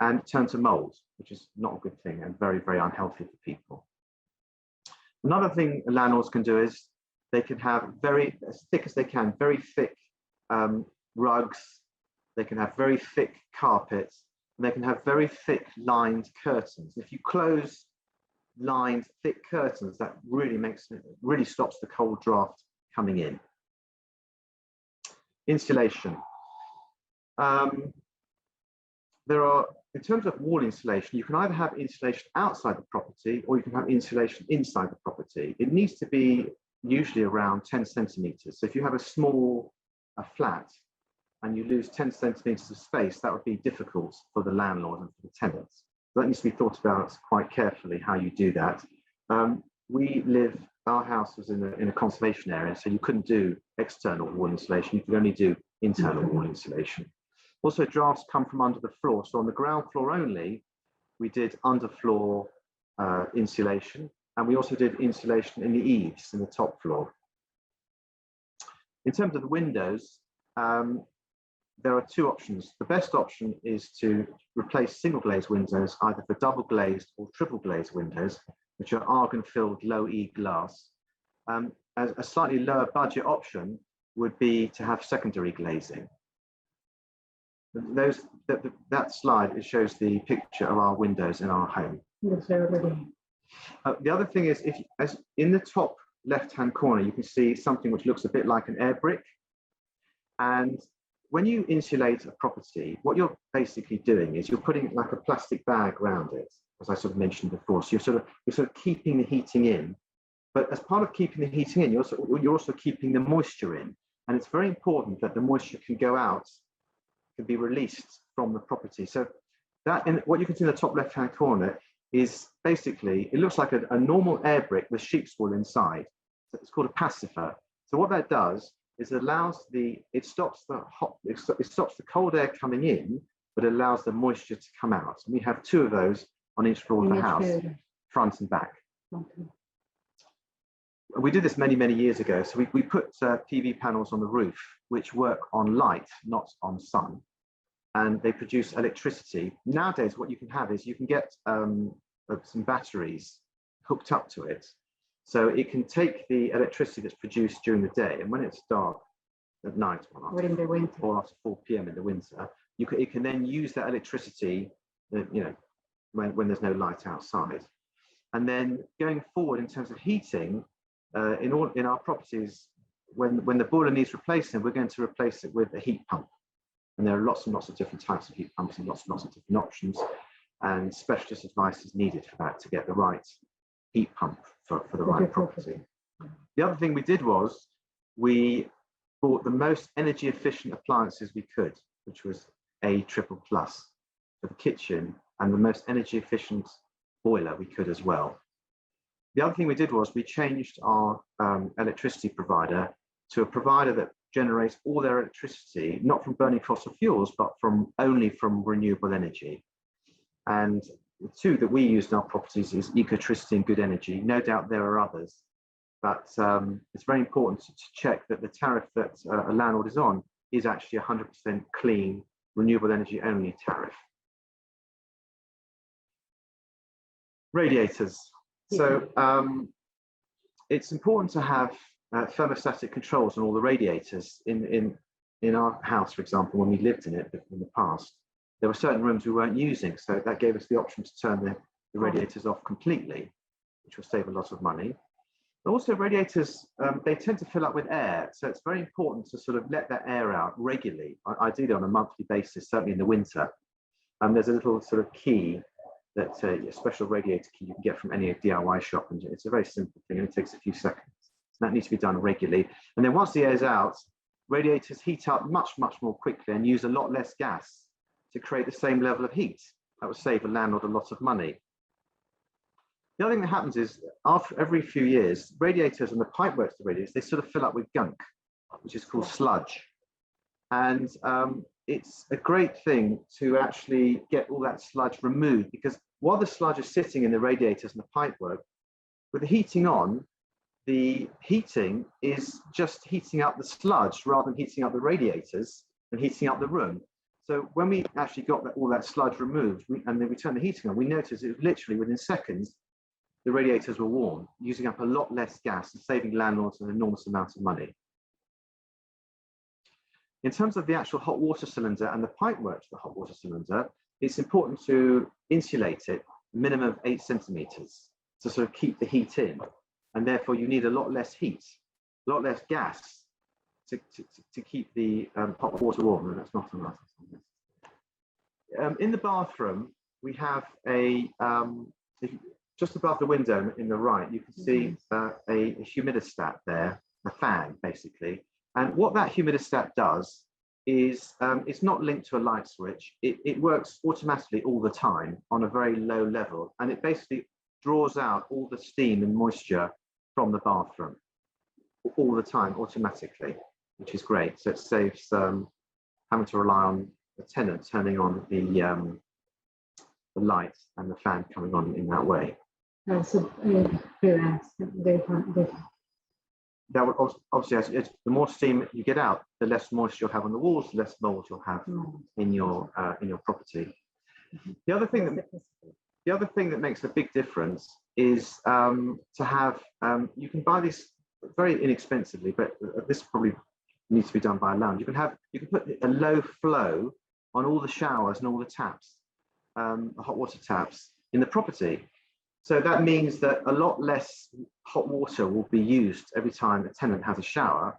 and turn to mold, which is not a good thing and very, very unhealthy for people. Another thing landlords can do is they can have very, as thick as they can, very thick rugs. They can have very thick carpets, and they can have very thick lined curtains. If you close lined thick curtains, that really stops the cold draft coming in. Insulation. There are, in terms of wall insulation, you can either have insulation outside the property or you can have insulation inside the property. It needs to be usually around 10 centimeters. So if you have a small flat and you lose 10 centimeters of space, that would be difficult for the landlord and for the tenants. So that needs to be thought about quite carefully how you do that. Our house was in a conservation area, so you couldn't do external wall insulation, you could only do internal wall insulation. Also, drafts come from under the floor. So on the ground floor only, we did underfloor insulation, and we also did insulation in the eaves in the top floor. In terms of the windows, there are two options. The best option is to replace single glazed windows either for double glazed or triple glazed windows, which are argon-filled low-E glass. As a slightly lower budget option would be to have secondary glazing. That slide, it shows the picture of our windows in our home. The other thing is, as in the top left-hand corner, you can see something which looks a bit like an air brick. And when you insulate a property, what you're basically doing is you're putting like a plastic bag around it, as I sort of mentioned before. So you're sort of keeping the heating in. But as part of keeping the heating in, you're also keeping the moisture in. And it's very important that the moisture can go out, can be released from the property. So what you can see in the top left-hand corner is basically, it looks like a normal air brick with sheep's wool inside. So it's called a pacifier. So what that does is it stops the cold air coming in, but allows the moisture to come out. And we have two of those on each floor of the house, front and back. Okay. We did this many, many years ago. So we put PV panels on the roof, which work on light, not on sun, and they produce electricity. Nowadays, what you can have is you can get some batteries hooked up to it. So it can take the electricity that's produced during the day, and when it's dark at night, or after 4 p.m. in the winter, it can then use that electricity, when there's no light outside. And then going forward in terms of heating, in our properties, when the boiler needs replacing, we're going to replace it with a heat pump. And there are lots and lots of different types of heat pumps and lots and lots of different options. And specialist advice is needed for that to get the right heat pump for the right property. The other thing we did was we bought the most energy efficient appliances we could, which was A triple plus for the kitchen, and the most energy efficient boiler we could as well. The other thing we did was we changed our electricity provider to a provider that generates all their electricity, not from burning fossil fuels, but only from renewable energy. And the two that we use in our properties is Ecotricity and Good Energy. No doubt there are others, but it's very important to check that the tariff that a landlord is on is actually 100% clean, renewable energy only tariff. Radiators. So it's important to have thermostatic controls on all the radiators. In our house, for example, when we lived in it in the past, there were certain rooms we weren't using, so that gave us the option to turn the radiators off completely, which will save a lot of money. And also radiators, they tend to fill up with air, so it's very important to sort of let that air out regularly, ideally on a monthly basis, certainly in the winter. There's a little sort of key that a special radiator key you can get from any DIY shop, and it's a very simple thing, and it takes a few seconds. So that needs to be done regularly. And then once the air's out, radiators heat up much, much more quickly and use a lot less gas to create the same level of heat. That would save a landlord a lot of money. The other thing that happens is after every few years, radiators and the pipeworks of the radiators, they sort of fill up with gunk, which is called sludge. And it's a great thing to actually get all that sludge removed, because while the sludge is sitting in the radiators and the pipework, with the heating on, the heating is just heating up the sludge rather than heating up the radiators and heating up the room. So when we actually got all that sludge removed and then we turned the heating on, we noticed it was literally within seconds, the radiators were warm, using up a lot less gas and saving landlords an enormous amount of money. In terms of the actual hot water cylinder and the pipework to the hot water cylinder, it's important to insulate it a minimum of 8 centimeters to sort of keep the heat in. And therefore you need a lot less heat, a lot less gas to keep the hot water warm, and that's not enough. In the bathroom, we have just above the window in the right, you can see a humidistat there, a fan basically. And what that humidistat does is it's not linked to a light switch. It works automatically all the time on a very low level. And it basically draws out all the steam and moisture from the bathroom all the time automatically, which is great. So it saves having to rely on the tenant turning on the light and the fan coming on in that way. So that would obviously, the more steam you get out, the less moisture you'll have on the walls, the less mold you'll have in your property. The other thing that makes a big difference is to have you can buy this very inexpensively, but this probably needs to be done by a landlord. You can put a low flow on all the showers and all the taps, the hot water taps in the property. So that means that a lot less hot water will be used every time a tenant has a shower,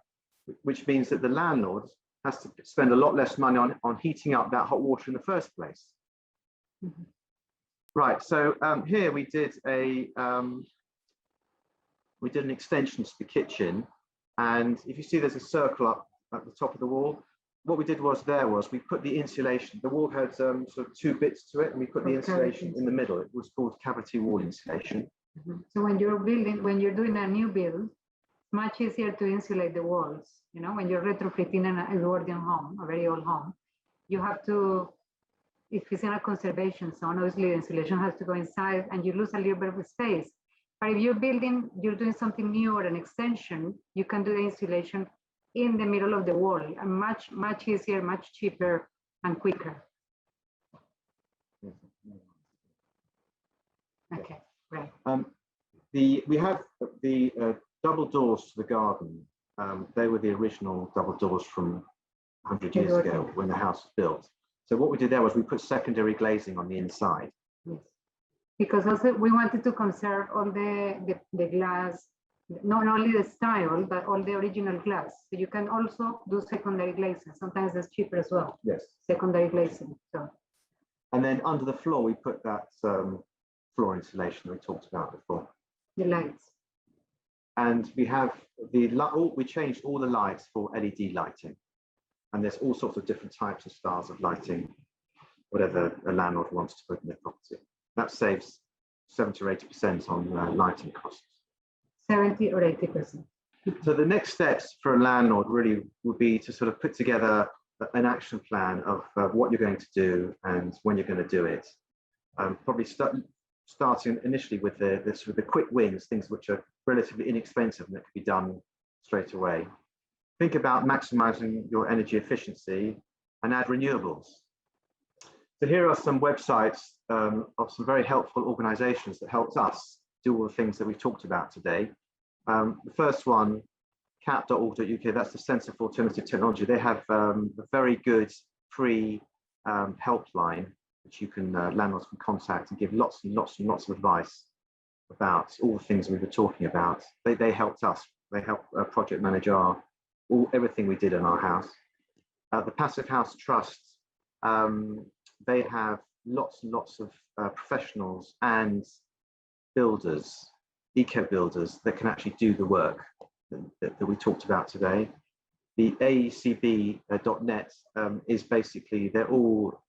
which means that the landlord has to spend a lot less money on heating up that hot water in the first place. Right, so here we did an extension to the kitchen, and if you see there's a circle up at the top of the wall, what we did was we put the insulation. The wall had sort of two bits to it, and we put the insulation in the middle. It was called cavity wall insulation. So when you're doing a new build, it's much easier to insulate the walls. You know, when you're retrofitting an Edwardian home, a very old home, you have to, if it's in a conservation zone, obviously the insulation has to go inside, and you lose a little bit of space. But if you're doing something new or an extension, you can do the insulation in the middle of the wall, and much easier, much cheaper, and quicker. Okay, right. We have the double doors to the garden. They were the original double doors from 100 years ago when the house was built. So what we did there was we put secondary glazing on the inside. Yes, because also we wanted to conserve all the glass, not only the style, but all the original glass. So you can also do secondary glazing. Sometimes it's cheaper as well. Yes. Secondary glazing. So. And then under the floor, we put that floor insulation we talked about before. The lights. And we have we changed all the lights for LED lighting. And there's all sorts of different types of styles of lighting, whatever a landlord wants to put in their property. That saves 70 or 80% on lighting costs. 70 or 80%. So the next steps for a landlord really would be to sort of put together an action plan of what you're going to do and when you're going to do it. Probably starting initially with the quick wins, things which are relatively inexpensive and that can be done straight away. Think about maximizing your energy efficiency and add renewables. So here are some websites of some very helpful organizations that helped us do all the things that we've talked about today. The first one, cap.org.uk, that's the Centre for Alternative Technology. They have a very good free helpline which you can landlords can contact and give lots and lots and lots of advice about all the things we were talking about. They helped us. They helped project manage everything we did in our house. The Passive House Trust, they have lots and lots of professionals and builders, eco-builders that can actually do the work that we talked about today. The AECB.net is basically, they're all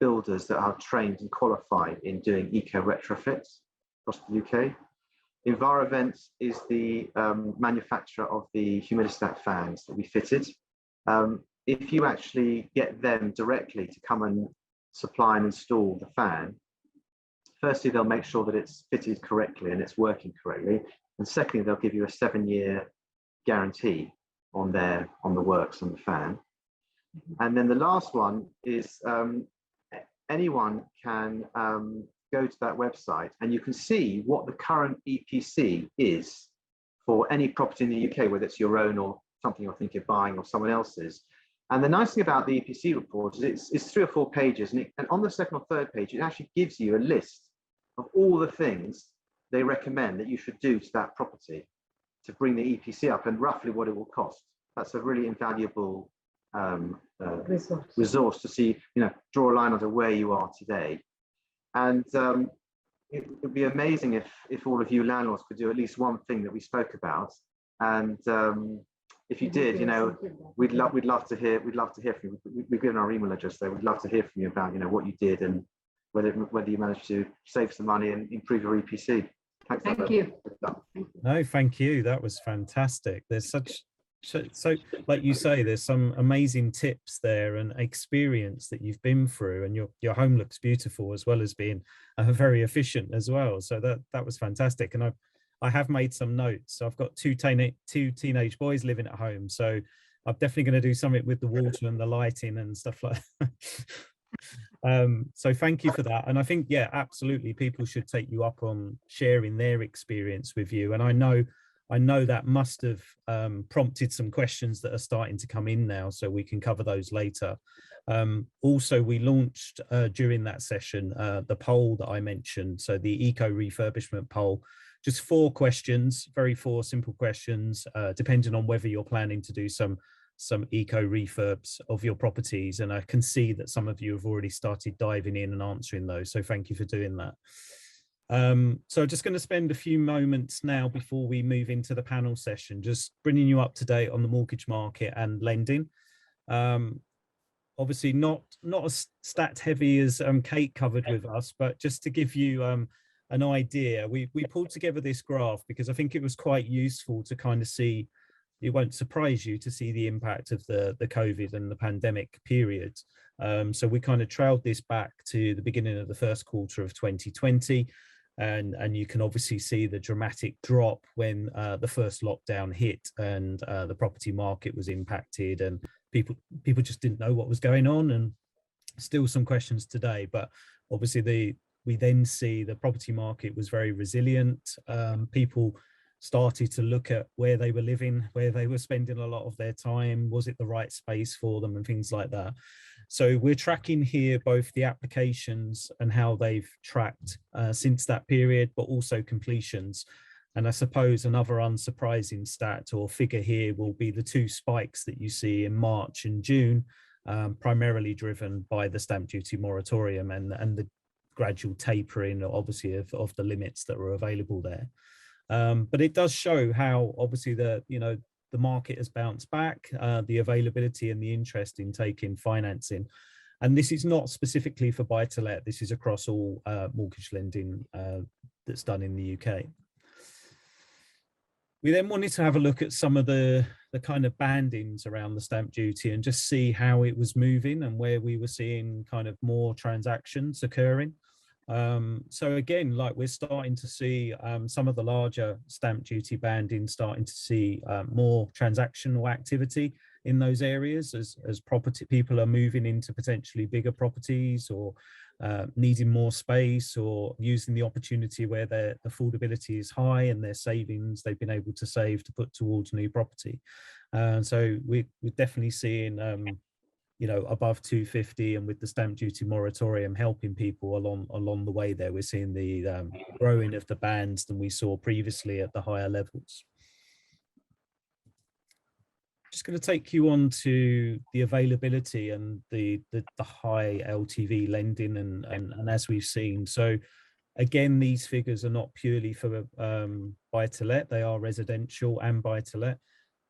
builders that are trained and qualified in doing eco-retrofits across the UK. Envirovent is the manufacturer of the Humidistat fans that we fitted. If you actually get them directly to come and supply and install the fan, firstly, they'll make sure that it's fitted correctly and it's working correctly. And secondly, they'll give you a 7-year guarantee on the works on the fan. And then the last one is anyone can go to that website and you can see what the current EPC is for any property in the UK, whether it's your own or something you're thinking of buying or someone else's. And the nice thing about the EPC report is it's 3 or 4 pages, and on the second or third page, it actually gives you a list of all the things they recommend that you should do to that property to bring the EPC up and roughly what it will cost. That's a really invaluable resource to see, draw a line under where you are today. And would be amazing if all of you landlords could do at least one thing that we spoke about. And if you did, we'd love to hear from you. We've given our email address there. We'd love to hear from you about what you did and whether you managed to save some money and improve your EPC. Thanks. Thank you. No, thank you. That was fantastic. There's so like you say, there's some amazing tips there and experience that you've been through, and your home looks beautiful as well as being very efficient as well. So that was fantastic. And I have made some notes. So I've got two teenage boys living at home, so I'm definitely going to do something with the water and the lighting and stuff like that. So thank you for that. And I think, yeah, absolutely, people should take you up on sharing their experience with you. And I know that must have prompted some questions that are starting to come in now, so we can cover those later. Also, we launched during that session the poll that I mentioned, so the eco-refurbishment poll. Just 4 questions, 4 simple questions, depending on whether you're planning to do some eco-refurbs of your properties. And I can see that some of you have already started diving in and answering those, so thank you for doing that. So I'm just going to spend a few moments now before we move into the panel session, just bringing you up to date on the mortgage market and lending. Obviously not as stat heavy as Kate covered with us, but just to give you an idea, we pulled together this graph because I think it was quite useful to kind of see. It won't surprise you to see the impact of the COVID and the pandemic period. So we kind of trailed this back to the beginning of the first quarter of 2020. And you can obviously see the dramatic drop when the first lockdown hit and the property market was impacted, and people just didn't know what was going on, and still some questions today. But obviously we then see the property market was very resilient. People started to look at where they were living, where they were spending a lot of their time, was it the right space for them, and things like that. So we're tracking here both the applications and how they've tracked since that period, but also completions. And I suppose another unsurprising stat or figure here will be the 2 spikes that you see in March and June, primarily driven by the stamp duty moratorium and the gradual tapering, obviously, of the limits that were available there. But it does show how obviously the market has bounced back, the availability and the interest in taking financing. And this is not specifically for buy-to-let, this is across all mortgage lending that's done in the UK. We then wanted to have a look at some of the kind of bandings around the stamp duty and just see how it was moving and where we were seeing kind of more transactions occurring. So again, like we're starting to see some of the larger stamp duty bandings starting to see more transactional activity in those areas as property people are moving into potentially bigger properties or needing more space or using the opportunity where their affordability is high and their savings they've been able to save to put towards new property. So we're definitely seeing above 250, and with the stamp duty moratorium helping people along the way there, we're seeing the growing of the bands than we saw previously at the higher levels. Just going to take you on to the availability and the high LTV lending and as we've seen. So again, these figures are not purely for buy-to-let, they are residential and buy-to-let.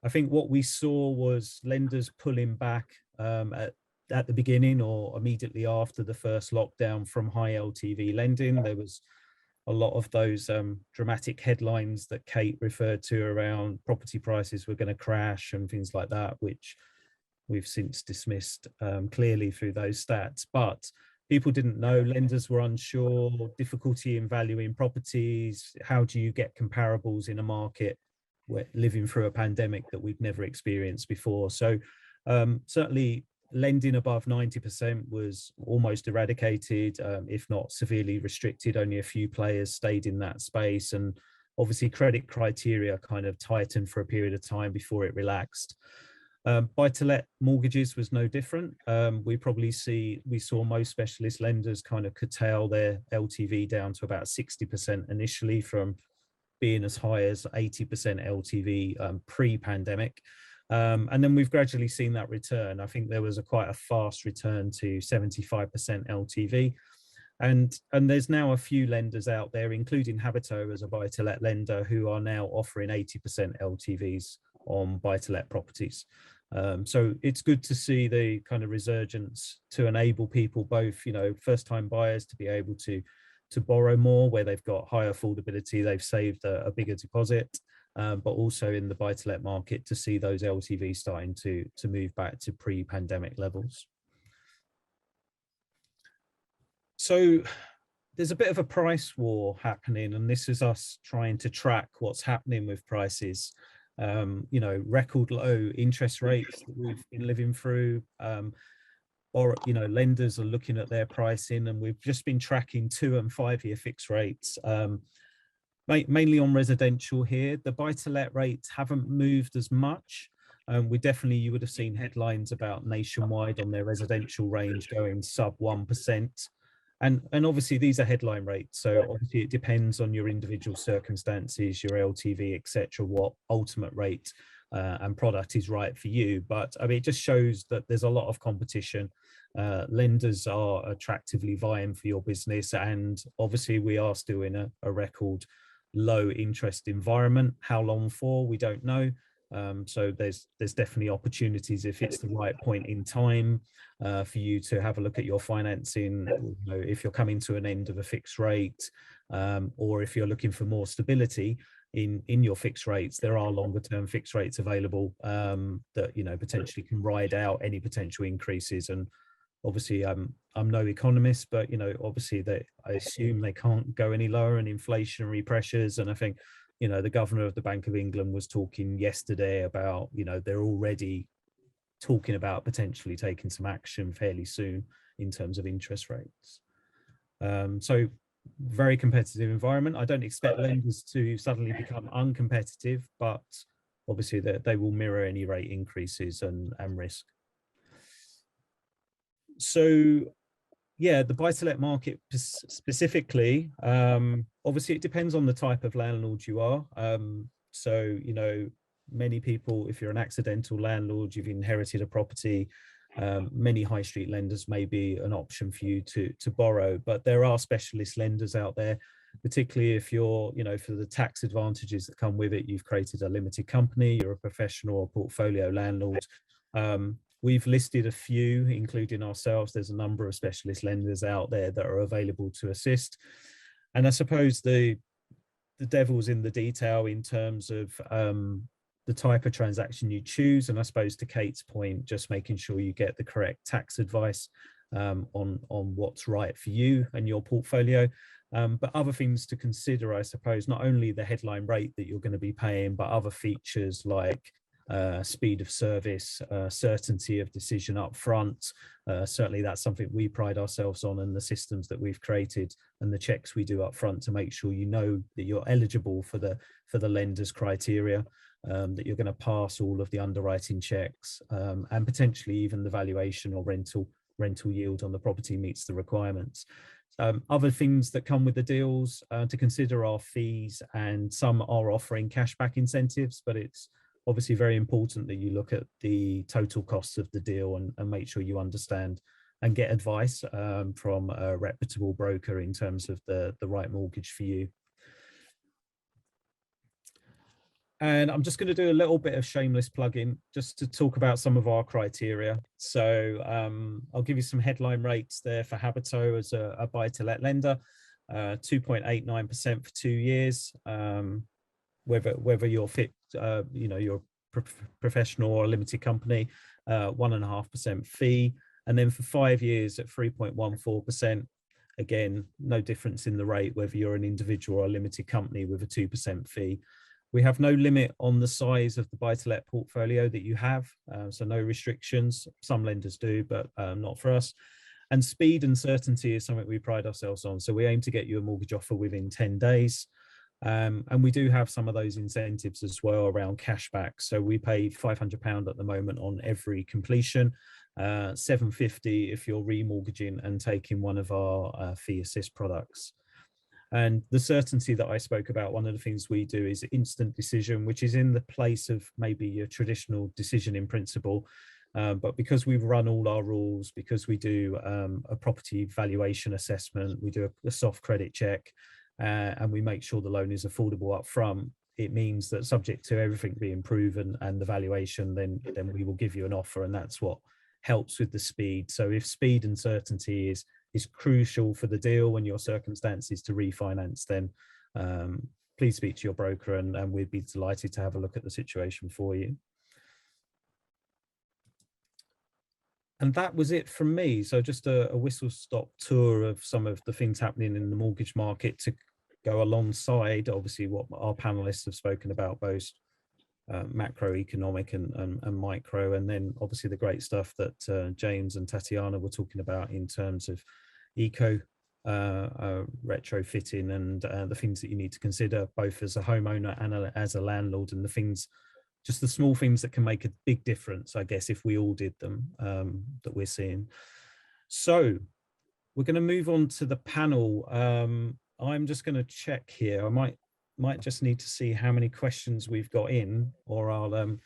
I think what we saw was lenders pulling back at the beginning or immediately after the first lockdown from high LTV lending. There was a lot of those dramatic headlines that Kate referred to around property prices were going to crash and things like that, which we've since dismissed clearly through those stats. But people didn't know, lenders were unsure, difficulty in valuing properties. How do you get comparables in a market where living through a pandemic that we've never experienced before? So certainly lending above 90% was almost eradicated, if not severely restricted. Only a few players stayed in that space, and obviously credit criteria kind of tightened for a period of time before it relaxed. Buy-to-let mortgages was no different. We saw most specialist lenders kind of curtail their LTV down to about 60% initially, from being as high as 80% LTV pre-pandemic. And then we've gradually seen that return. I think there was quite a fast return to 75% LTV. And there's now a few lenders out there, including Habito as a buy-to-let lender, who are now offering 80% LTVs on buy-to-let properties. So it's good to see the kind of resurgence to enable people, both, you know, first-time buyers, to be able to borrow more where they've got higher affordability, they've saved a bigger deposit, but also in the buy-to-let market to see those LTVs starting to move back to pre-pandemic levels. So there's a bit of a price war happening, and this is us trying to track what's happening with prices. You know, record low interest rates that we've been living through, or, you know, lenders are looking at their pricing, and we've just been tracking 2- and 5-year fixed rates, mainly on residential here. The buy-to-let rates haven't moved as much. You would have seen headlines about Nationwide on their residential range going sub 1%. And obviously these are headline rates, so obviously it depends on your individual circumstances, your LTV, etc., what ultimate rate and product is right for you. But I mean, it just shows that there's a lot of competition. Lenders are attractively vying for your business, and obviously we are still in a record low interest environment. How long for, we don't know. So there's definitely opportunities if it's the right point in time for you to have a look at your financing. You know, if you're coming to an end of a fixed rate, or if you're looking for more stability in your fixed rates, there are longer term fixed rates available that, you know, potentially can ride out any potential increases. And obviously I'm no economist, but, you know, obviously I assume they can't go any lower, and inflationary pressures. And I think, you know, the governor of the Bank of England was talking yesterday about, you know, they're already talking about potentially taking some action fairly soon in terms of interest rates. So very competitive environment. I don't expect lenders to suddenly become uncompetitive, but obviously they will mirror any rate increases and risk. So yeah, the buy-to-let market specifically, obviously it depends on the type of landlord you are. So, you know, many people, if you're an accidental landlord, you've inherited a property, many high street lenders may be an option for you to borrow, but there are specialist lenders out there, particularly if you're, you know, for the tax advantages that come with it. You've created a limited company, you're a professional or portfolio landlord. We've listed a few, including ourselves. There's a number of specialist lenders out there that are available to assist. And I suppose the devil's in the detail in terms of the type of transaction you choose. And I suppose, to Kate's point, just making sure you get the correct tax advice on what's right for you and your portfolio. But other things to consider, I suppose, not only the headline rate that you're going to be paying, but other features like speed of service, certainty of decision up front. Certainly that's something we pride ourselves on, and the systems that we've created and the checks we do up front to make sure you know that you're eligible for the lender's criteria, that you're going to pass all of the underwriting checks, and potentially even the valuation or rental yield on the property meets the requirements. Other things that come with the deals to consider are fees, and some are offering cashback incentives, but it's obviously very important that you look at the total costs of the deal and make sure you understand and get advice from a reputable broker in terms of the right mortgage for you. And I'm just going to do a little bit of shameless plugging just to talk about some of our criteria. So I'll give you some headline rates there for Habito as a buy-to-let lender, 2.89% for 2 years. Whether you're fit, you know, you're professional or a limited company, 1.5% fee. And then for 5 years at 3.14%, again, no difference in the rate, whether you're an individual or a limited company, with a 2% fee. We have no limit on the size of the buy-to-let portfolio that you have, so no restrictions. Some lenders do, but not for us. And speed and certainty is something we pride ourselves on. So we aim to get you a mortgage offer within 10 days. And we do have some of those incentives as well around cashback. So we pay £500 at the moment on every completion, £750 if you're remortgaging and taking one of our fee assist products. And the certainty that I spoke about, one of the things we do is instant decision, which is in the place of maybe your traditional decision in principle. But because we run all our rules, because we do a property valuation assessment, we do a soft credit check, and we make sure the loan is affordable up front, it means that subject to everything being proven and the valuation, then we will give you an offer, and that's what helps with the speed. So if speed and certainty is crucial for the deal and your circumstances to refinance, then please speak to your broker, and we'd be delighted to have a look at the situation for you. And that was it from me. So just a whistle-stop tour of some of the things happening in the mortgage market to go alongside, obviously, what our panelists have spoken about, both macroeconomic and micro, and then obviously the great stuff that James and Tatiana were talking about in terms of eco retrofitting and the things that you need to consider both as a homeowner and as a landlord, and the things, just the small things that can make a big difference, I guess, if we all did them, that we're seeing. So we're going to move on to the panel. I'm just going to check here. I might just need to see how many questions we've got in, or I'll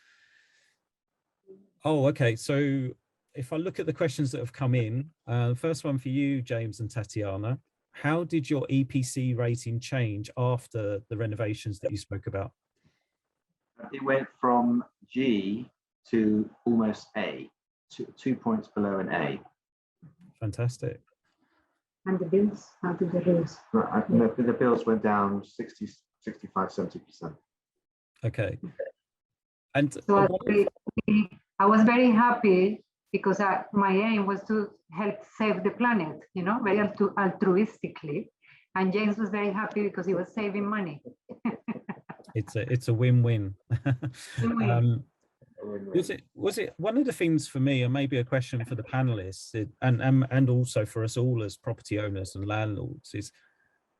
oh, okay. So if I look at the questions that have come in, first one for you, James and Tatiana, how did your EPC rating change after the renovations that you spoke about? It went from G to almost A, 2 points below an A. Fantastic. And the bills, how did the bills? The bills went down 60, 65, 70%. Okay. And so I was very happy because my aim was to help save the planet, you know, very altruistically. And James was very happy because he was saving money. It's a win-win. Was it one of the things for me, and maybe a question for the panelists, and also for us all as property owners and landlords,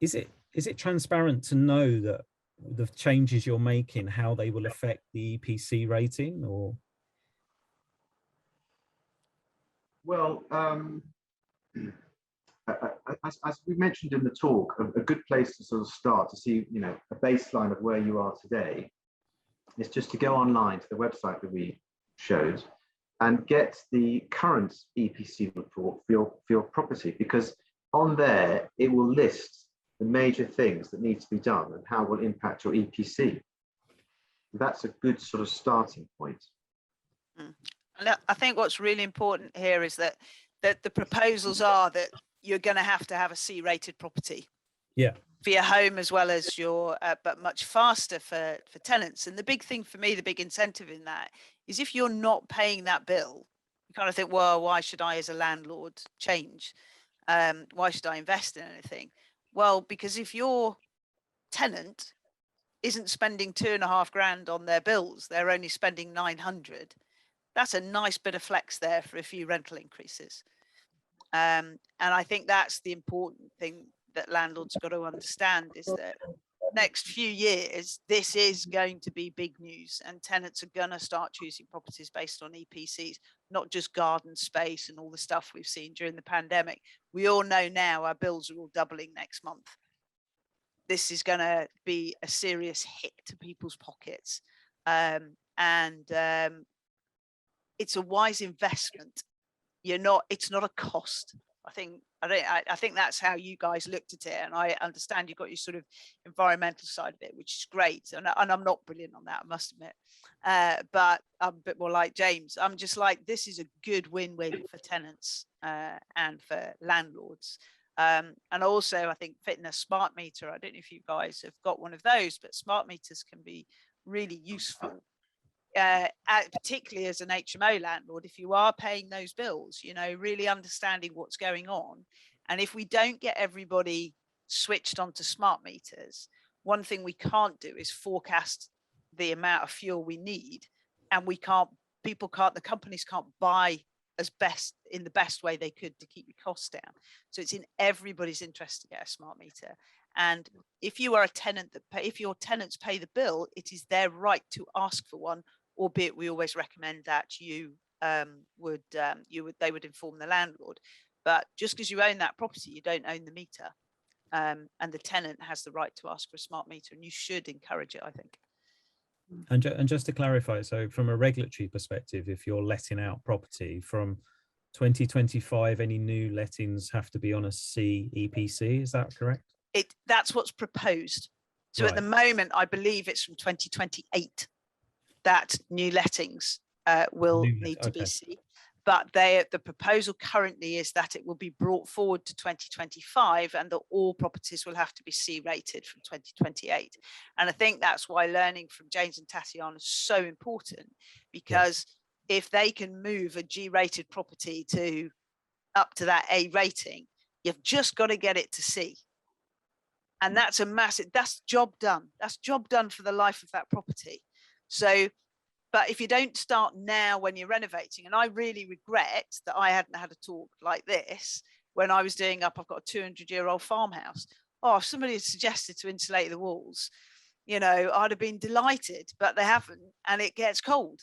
is it transparent to know that the changes you're making, how they will affect the EPC rating? Or well, as we mentioned in the talk, a good place to sort of start to see, you know, a baseline of where you are today is just to go online to the website that we showed and get the current EPC report for your property, because on there it will list the major things that need to be done and how it will impact your EPC. That's a good sort of starting point. And I think what's really important here is that the proposals are that you're going to have a C-rated property. Yeah. For your home as well as your, but much faster for tenants. And the big thing for me, the big incentive in that is if you're not paying that bill, you kind of think, well, why should I as a landlord change? Why should I invest in anything? Well, because if your tenant isn't spending 2.5 grand on their bills, they're only spending 900. That's a nice bit of flex there for a few rental increases. And I think that's the important thing that landlords got to understand, is that next few years, this is going to be big news, and tenants are going to start choosing properties based on EPCs, not just garden space and all the stuff we've seen during the pandemic. We all know now our bills are all doubling next month. This is going to be a serious hit to people's pockets. It's a wise investment. It's not a cost. I think that's how you guys looked at it, and I understand you've got your sort of environmental side of it, which is great. And I'm not brilliant on that, I must admit, but I'm a bit more like James. I'm just like, this is a good win-win for tenants and for landlords. And also, I think fitting a smart meter. I don't know if you guys have got one of those, but smart meters can be really useful. Particularly as an HMO landlord, if you are paying those bills, you know, really understanding what's going on. And if we don't get everybody switched onto smart meters, one thing we can't do is forecast the amount of fuel we need, and the companies can't buy in the best way they could to keep your costs down. So it's in everybody's interest to get a smart meter. And if you are a tenant if your tenants pay the bill, it is their right to ask for one, albeit we always recommend that they would inform the landlord. But just because you own that property, you don't own the meter. And the tenant has the right to ask for a smart meter, and you should encourage it, I think. And just to clarify, so from a regulatory perspective, if you're letting out property from 2025, any new lettings have to be on a C EPC, is that correct? That's what's proposed. So at the Right. moment, I believe it's from 2028 that new lettings will need to be C. But the proposal currently is that it will be brought forward to 2025 and that all properties will have to be C rated from 2028. And I think that's why learning from James and Tatiana is so important, because if they can move a G rated property to up to that A rating, you've just got to get it to C. And that's a massive, that's job done. That's job done for the life of that property. So, but if you don't start now when you're renovating, and I really regret that I hadn't had a talk like this when I was doing up, I've got a 200-year-old farmhouse. Oh, if somebody had suggested to insulate the walls, you know, I'd have been delighted, but they haven't, and it gets cold.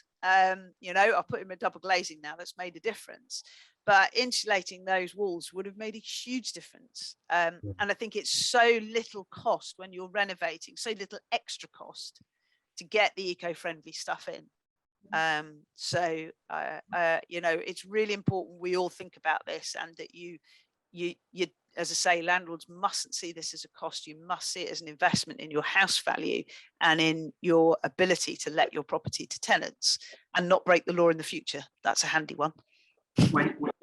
You know, I put in a double glazing now, that's made a difference. But insulating those walls would have made a huge difference. And I think it's so little cost when you're renovating, so little extra cost to get the eco-friendly stuff in. You know, it's really important we all think about this, and that you, as I say, landlords mustn't see this as a cost. You must see it as an investment in your house value and in your ability to let your property to tenants and not break the law in the future. That's a handy one.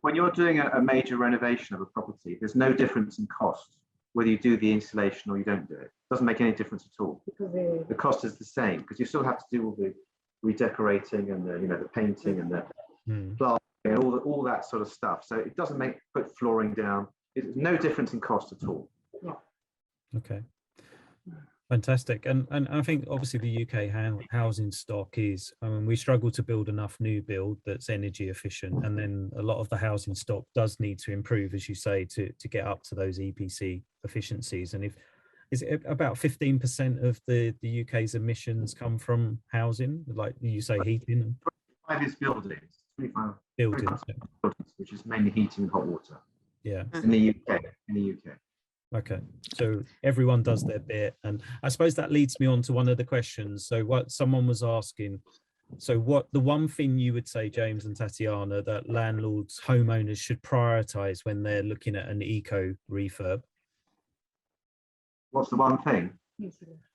When you're doing a major renovation of a property, there's no difference in cost whether you do the installation or you don't do it. It doesn't make any difference at all. The cost is the same, because you still have to do all the redecorating and the, you know, the painting and the plastering and all that sort of stuff. So it doesn't put flooring down. It's no difference in cost at all. Okay. Fantastic. And I think obviously the UK housing stock is, we struggle to build enough new build that's energy efficient. And then a lot of the housing stock does need to improve, as you say, to get up to those EPC efficiencies. And is it about 15% of the UK's emissions come from housing, like you say, heating? 25 is buildings, 25 buildings, which is mainly heating and hot water. Yeah. In the UK. Okay, so everyone does their bit, and I suppose that leads me on to one of the questions. So what someone was asking, so what the one thing you would say, James and Tatiana, that landlords, homeowners should prioritize when they're looking at an eco refurb? What's the one thing?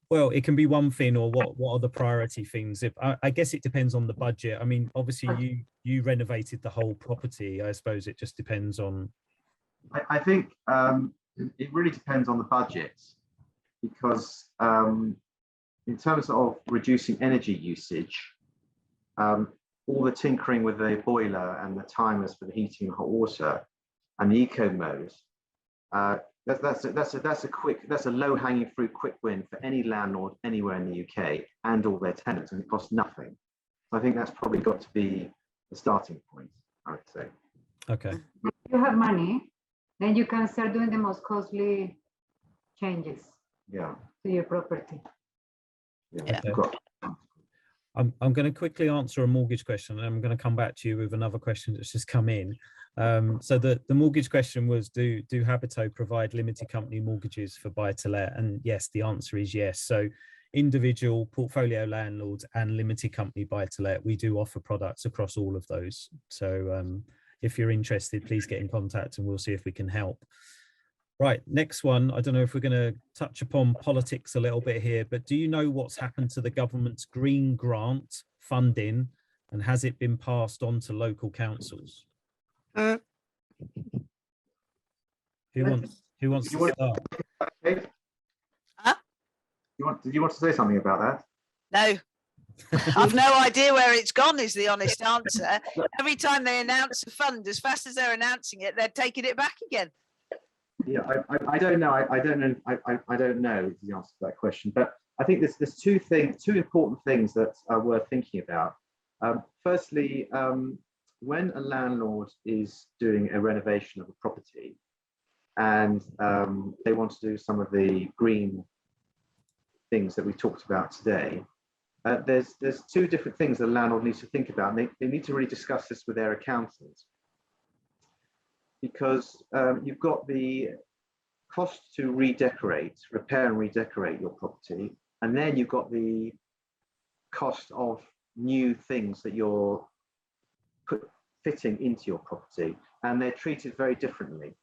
Well, it can be one thing, or what are the priority things? If I guess it depends on the budget. I mean, obviously you renovated the whole property. I suppose it just depends on. I think it really depends on the budget, because in terms of reducing energy usage, all the tinkering with the boiler and the timers for the heating and hot water and the eco mode, that's a low-hanging fruit quick win for any landlord anywhere in the UK and all their tenants, and it costs nothing. So I think that's probably got to be the starting point, I would say. Okay. If you have money, then you can start doing the most costly changes to your property. Okay. I'm going to quickly answer a mortgage question, and I'm going to come back to you with another question that's just come in. So the mortgage question was, do Habito provide limited company mortgages for buy-to-let? And yes, the answer is yes. So individual portfolio landlords and limited company buy-to-let, we do offer products across all of those. So if you're interested, please get in contact and we'll see if we can help. Right, next one. I don't know if we're going to touch upon politics a little bit here, but do you know what's happened to the government's green grant funding, and has it been passed on to local councils? Who wants to start? Huh? Did you want to say something about that? No. I've no idea where it's gone, is the honest answer. Every time they announce a fund, as fast as they're announcing it, they're taking it back again. Yeah, I don't know. I don't know. I don't know the answer to that question. But I think there's two important things that are worth thinking about. Firstly, when a landlord is doing a renovation of a property and they want to do some of the green things that we talked about today, there's two different things the landlord needs to think about, and they need to really discuss this with their accountant, because you've got the cost to repair and redecorate your property, and then you've got the cost of new things that you're fitting into your property, and they're treated very differently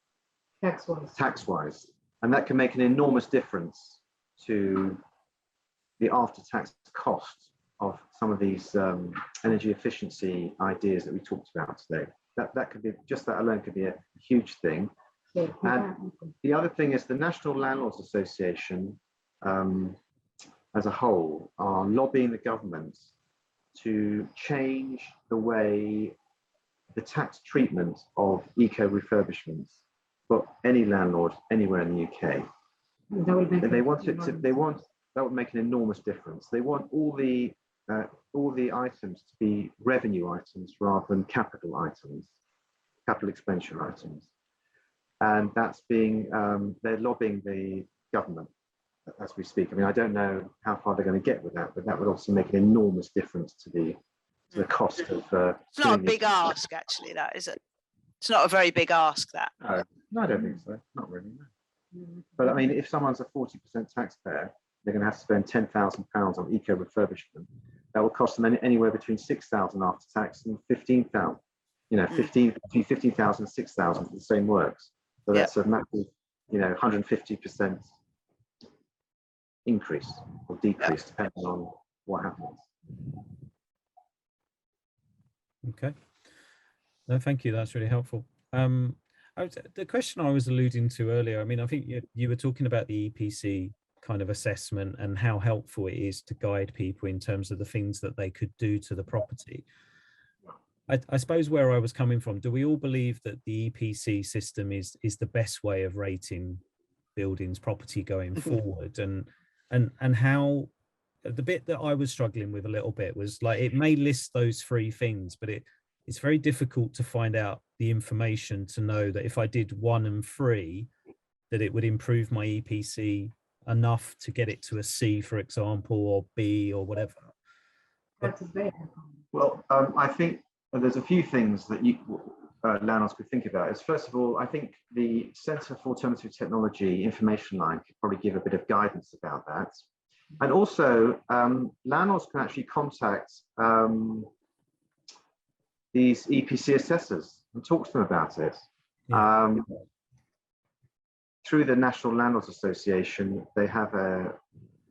tax-wise, and that can make an enormous difference to the after-tax cost of some of these energy efficiency ideas that we talked about today. That could be, just that alone could be a huge thing. And the other thing is the National Landlords Association as a whole are lobbying the government to change the way the tax treatment of eco-refurbishments for any landlord anywhere in the UK. That would make an enormous difference. They want all the items to be revenue items rather than capital items, capital expenditure items. And that's being, they're lobbying the government as we speak. I mean, I don't know how far they're going to get with that, but that would also make an enormous difference to the cost of. It's not a big ask, actually, that is it? It's not a very big ask, that. No, I don't think so. Not really. No. But I mean, if someone's a 40% taxpayer, they're going to have to spend £10,000 on eco-refurbishment. That will cost them anywhere between 6,000 after tax and 15,000. You know, between 15,000 and 6,000 for the same works. So that's a massive, 150% increase or decrease depending on what happens. Okay. No, thank you. That's really helpful. The question I was alluding to earlier, I mean, I think you were talking about the EPC kind of assessment and how helpful it is to guide people in terms of the things that they could do to the property. I suppose where I was coming from, do we all believe that the EPC system is the best way of rating buildings property going forward? And how, the bit that I was struggling with a little bit was like, it may list those three things, but it's very difficult to find out the information to know that if I did 1 and 3, that it would improve my EPC enough to get it to a C, for example, or B or whatever. Well, I think there's a few things that landlords could think about. Is first of all, I think the Centre for Alternative Technology information line could probably give a bit of guidance about that. And also, landlords can actually contact these EPC assessors and talk to them about it. Yeah. Through the National Landlords Association, they have a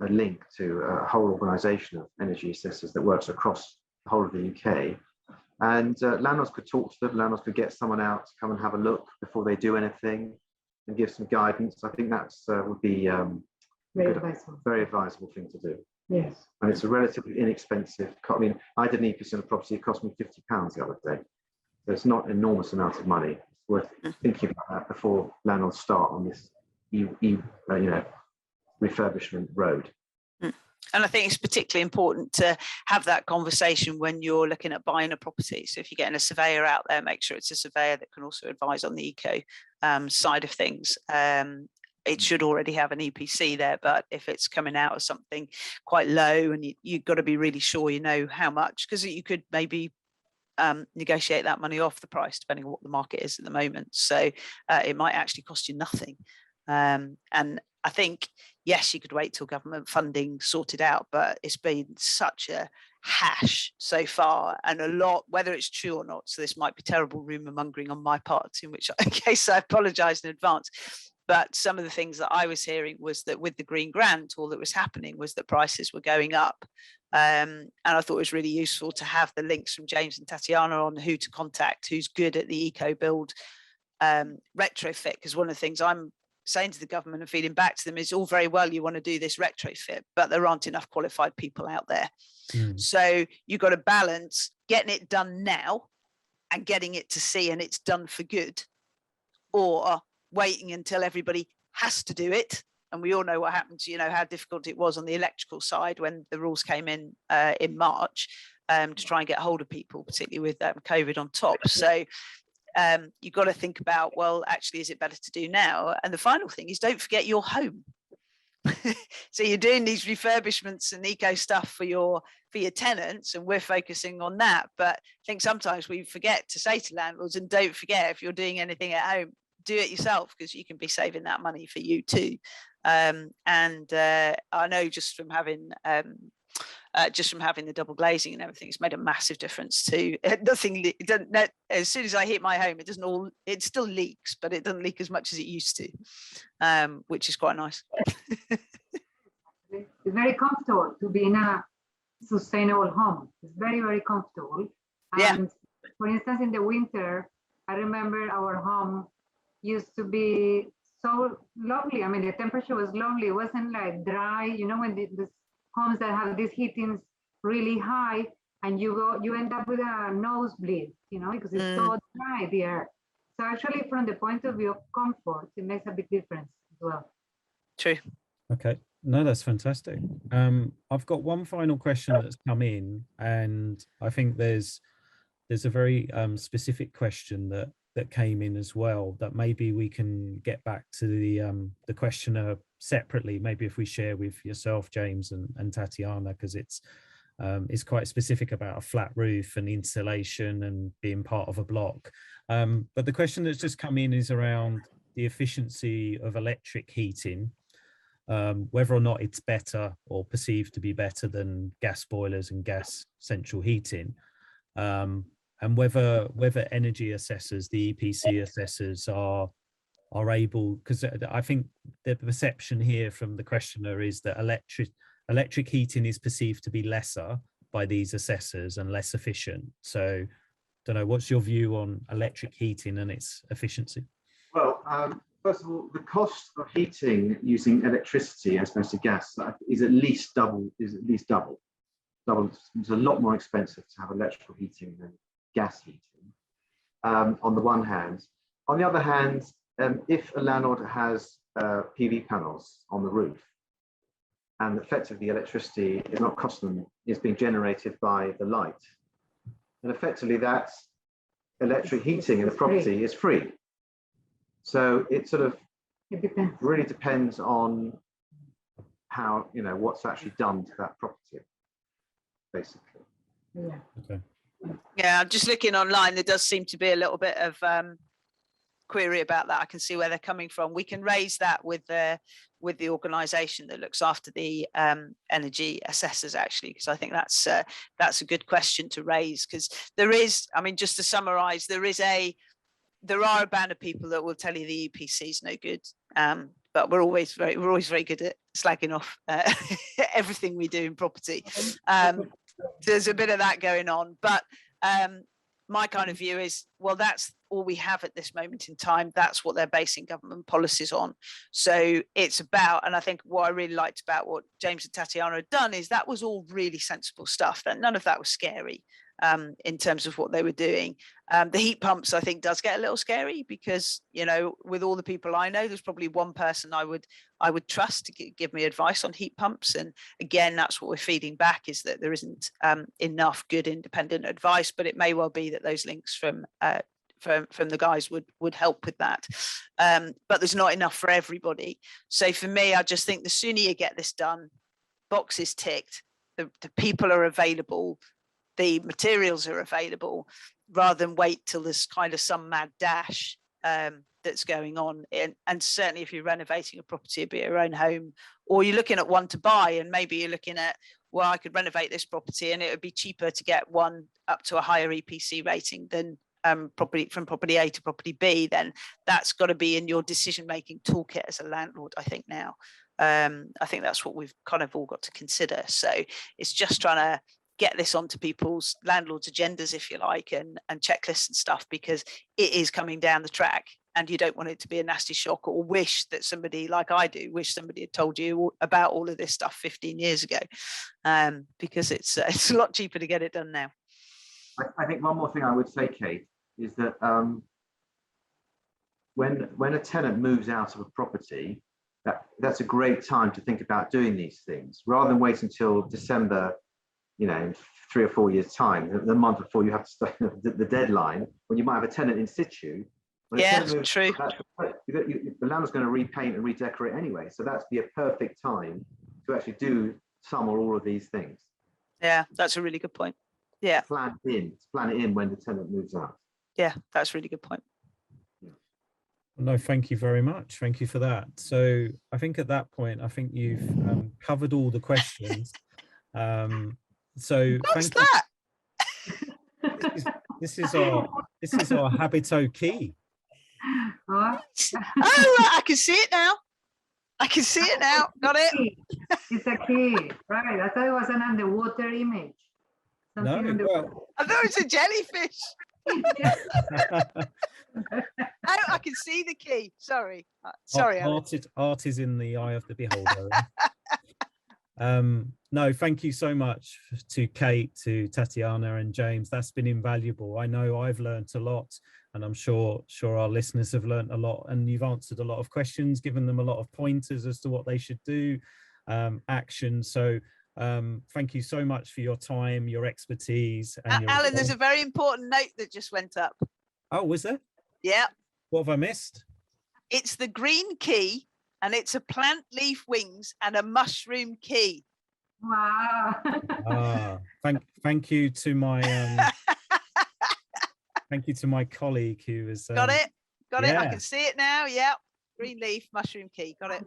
link to a whole organisation of energy assessors that works across the whole of the UK. And landlords could talk to them, landlords could get someone out to come and have a look before they do anything and give some guidance. I think that's would be very advisable thing to do. Yes. And it's a relatively inexpensive, I mean, I did an EPC on a property, it cost me £50 the other day. So it's not an enormous amount of money. It's worth thinking about that before landlords start on this refurbishment road. And I think it's particularly important to have that conversation when you're looking at buying a property. So if you're getting a surveyor out there, make sure it's a surveyor that can also advise on the eco side of things. It should already have an EPC there, but if it's coming out of something quite low and you've got to be really sure you know how much, because you could maybe negotiate that money off the price depending on what the market is at the moment. So it might actually cost you nothing. And I think, yes, you could wait till government funding sorted out, but it's been such a hash so far, and a lot, whether it's true or not. So this might be terrible rumour mongering on my part, in which case I apologise in advance. But some of the things that I was hearing was that with the Green Grant, all that was happening was that prices were going up. And I thought it was really useful to have the links from James and Tatiana on who to contact, who's good at the eco build retrofit, because one of the things I'm saying to the government and feeding back to them is all very well you want to do this retrofit, but there aren't enough qualified people out there. So you've got to balance getting it done now and getting it to C and it's done for good, or waiting until everybody has to do it. And we all know what happened to, how difficult it was on the electrical side when the rules came in March to try and get hold of people, particularly with COVID on top. So you've got to think about, well, actually, is it better to do now? And the final thing is, don't forget your home. So you're doing these refurbishments and eco stuff for your tenants, and we're focusing on that. But I think sometimes we forget to say to landlords, and don't forget, if you're doing anything at home, do it yourself, because you can be saving that money for you too. I know just from having just from having the double glazing and everything. It's made a massive difference to nothing. It doesn't, as soon as I heat my home, it still leaks, but it doesn't leak as much as it used to, which is quite nice. It's very comfortable to be in a sustainable home. It's very, very comfortable. And for instance, in the winter, I remember our home used to be so lovely. I mean, the temperature was lovely. It wasn't like dry, you know, when the homes that have these heatings really high, and you end up with a nosebleed, you know, because it's so dry there. So actually, from the point of view of comfort, it makes a big difference as well. True. Okay. No, that's fantastic. I've got one final question that's come in, and I think there's a very specific question that came in as well, that maybe we can get back to the questioner separately, maybe if we share with yourself, James, and Tatiana, because it's quite specific about a flat roof and insulation and being part of a block. But the question that's just come in is around the efficiency of electric heating, whether or not it's better or perceived to be better than gas boilers and gas central heating, and whether energy assessors, the EPC assessors, are able, because I think the perception here from the questioner is that electric heating is perceived to be lesser by these assessors and less efficient. So, don't know, what's your view on electric heating and its efficiency? Well, first of all, the cost of heating using electricity as opposed to gas is at least double. It's a lot more expensive to have electrical heating than gas heating, on the one hand. On the other hand, if a landlord has PV panels on the roof, and effectively the electricity is not costing them, is being generated by the light, and effectively that electric heating in the property is free. So it sort of really depends on how, you know, what's actually done to that property, basically. Yeah. Okay. Yeah, I'm just looking online. There does seem to be a little bit of query about that. I can see where they're coming from. We can raise that with the organisation that looks after the energy assessors, actually, because I think that's a good question to raise, because there is, I mean, just to summarise, there are a band of people that will tell you the EPC is no good, but we're always very good at slagging off everything we do in property. There's a bit of that going on, but my kind of view is, well, that's all we have at this moment in time. That's what they're basing government policies on. So it's about, and I think what I really liked about what James and Tatiana had done is that was all really sensible stuff. That none of that was scary in terms of what they were doing. The heat pumps, I think, does get a little scary because, you know, with all the people I know, there's probably one person I would trust to give me advice on heat pumps. And again, that's what we're feeding back, is that there isn't enough good independent advice, but it may well be that those links from the guys would help with that. But there's not enough for everybody. So for me, I just think the sooner you get this done, boxes ticked, the people are available, the materials are available, rather than wait till there's kind of some mad dash that's going on. And certainly if you're renovating a property, be it your own home, or you're looking at one to buy, and maybe you're looking at, well, I could renovate this property and it would be cheaper to get one up to a higher EPC rating than property from property A to property B, then that's got to be in your decision-making toolkit as a landlord, I think now. I think that's what we've kind of all got to consider. So it's just trying to get this onto people's landlords' agendas, if you like, and checklists and stuff, because it is coming down the track and you don't want it to be a nasty shock, or wish that somebody, like I do, wish somebody had told you about all of this stuff 15 years ago, because it's a lot cheaper to get it done now. I think one more thing I would say, Kate, is that when a tenant moves out of a property, that's a great time to think about doing these things, rather than wait until December, you know, in 3 or 4 years' time, the month before you have to start the deadline, when you might have a tenant in situ. Yeah, true. The landlord's going to repaint and redecorate anyway, so that's be a perfect time to actually do some or all of these things. Yeah, that's a really good point. Yeah, plan it in when the tenant moves out. Yeah, that's a really good point. No, thank you very much. Thank you for that. So I think at that point, I think you've covered all the questions. So What's that? this is our Habito key. Oh, Oh, right, I can see it now. I can see it now. Got it. it's a key, right? I thought it was an underwater image. No, Something well, I thought it was a jellyfish. Oh, I can see the key. Sorry. Sorry, Alan. art is in the eye of the beholder. No, thank you so much to Kate, to Tatiana and James. That's been invaluable. I know I've learned a lot, and I'm sure our listeners have learned a lot, and you've answered a lot of questions, given them a lot of pointers as to what they should do, action. So thank you so much for your time, your expertise. And your Alan, there's a very important note that just went up. Oh, was there? Yeah. What have I missed? It's the green key, and it's a plant leaf wings and a mushroom key. wow. Thank you to my thank you to my colleague who was Got it. Got it. I yeah. can see it now. Yeah. Green leaf, mushroom key. Got it.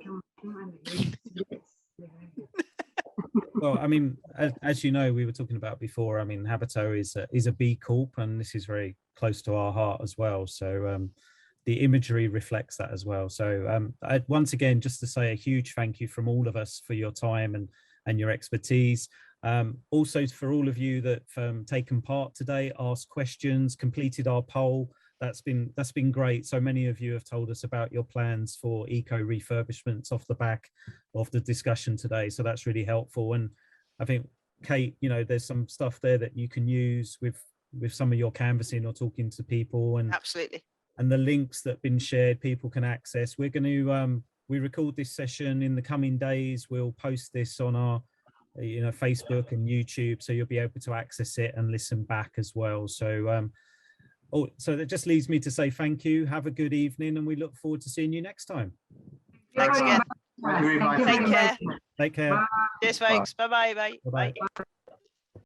Well, I mean, as you know, we were talking about before. I mean, Habito is a B Corp, and this is very close to our heart as well. So the imagery reflects that as well. So once again, just to say a huge thank you from all of us for your time and your expertise. Also for all of you that have taken part today, asked questions, completed our poll. That's been great. So many of you have told us about your plans for eco-refurbishments off the back of the discussion today. So that's really helpful. And I think, Kate, you know, there's some stuff there that you can use with some of your canvassing or talking to people, and absolutely. And the links that have been shared, people can access. We're going to we record this session in the coming days. We'll post this on our Facebook and YouTube, so you'll be able to access it and listen back as well. So so that just leaves me to say thank you, have a good evening, and we look forward to seeing you next time. Thanks again. Thank you very much. Take care. Take care. Cheers, folks. Bye-bye. Bye. Bye-bye. Bye.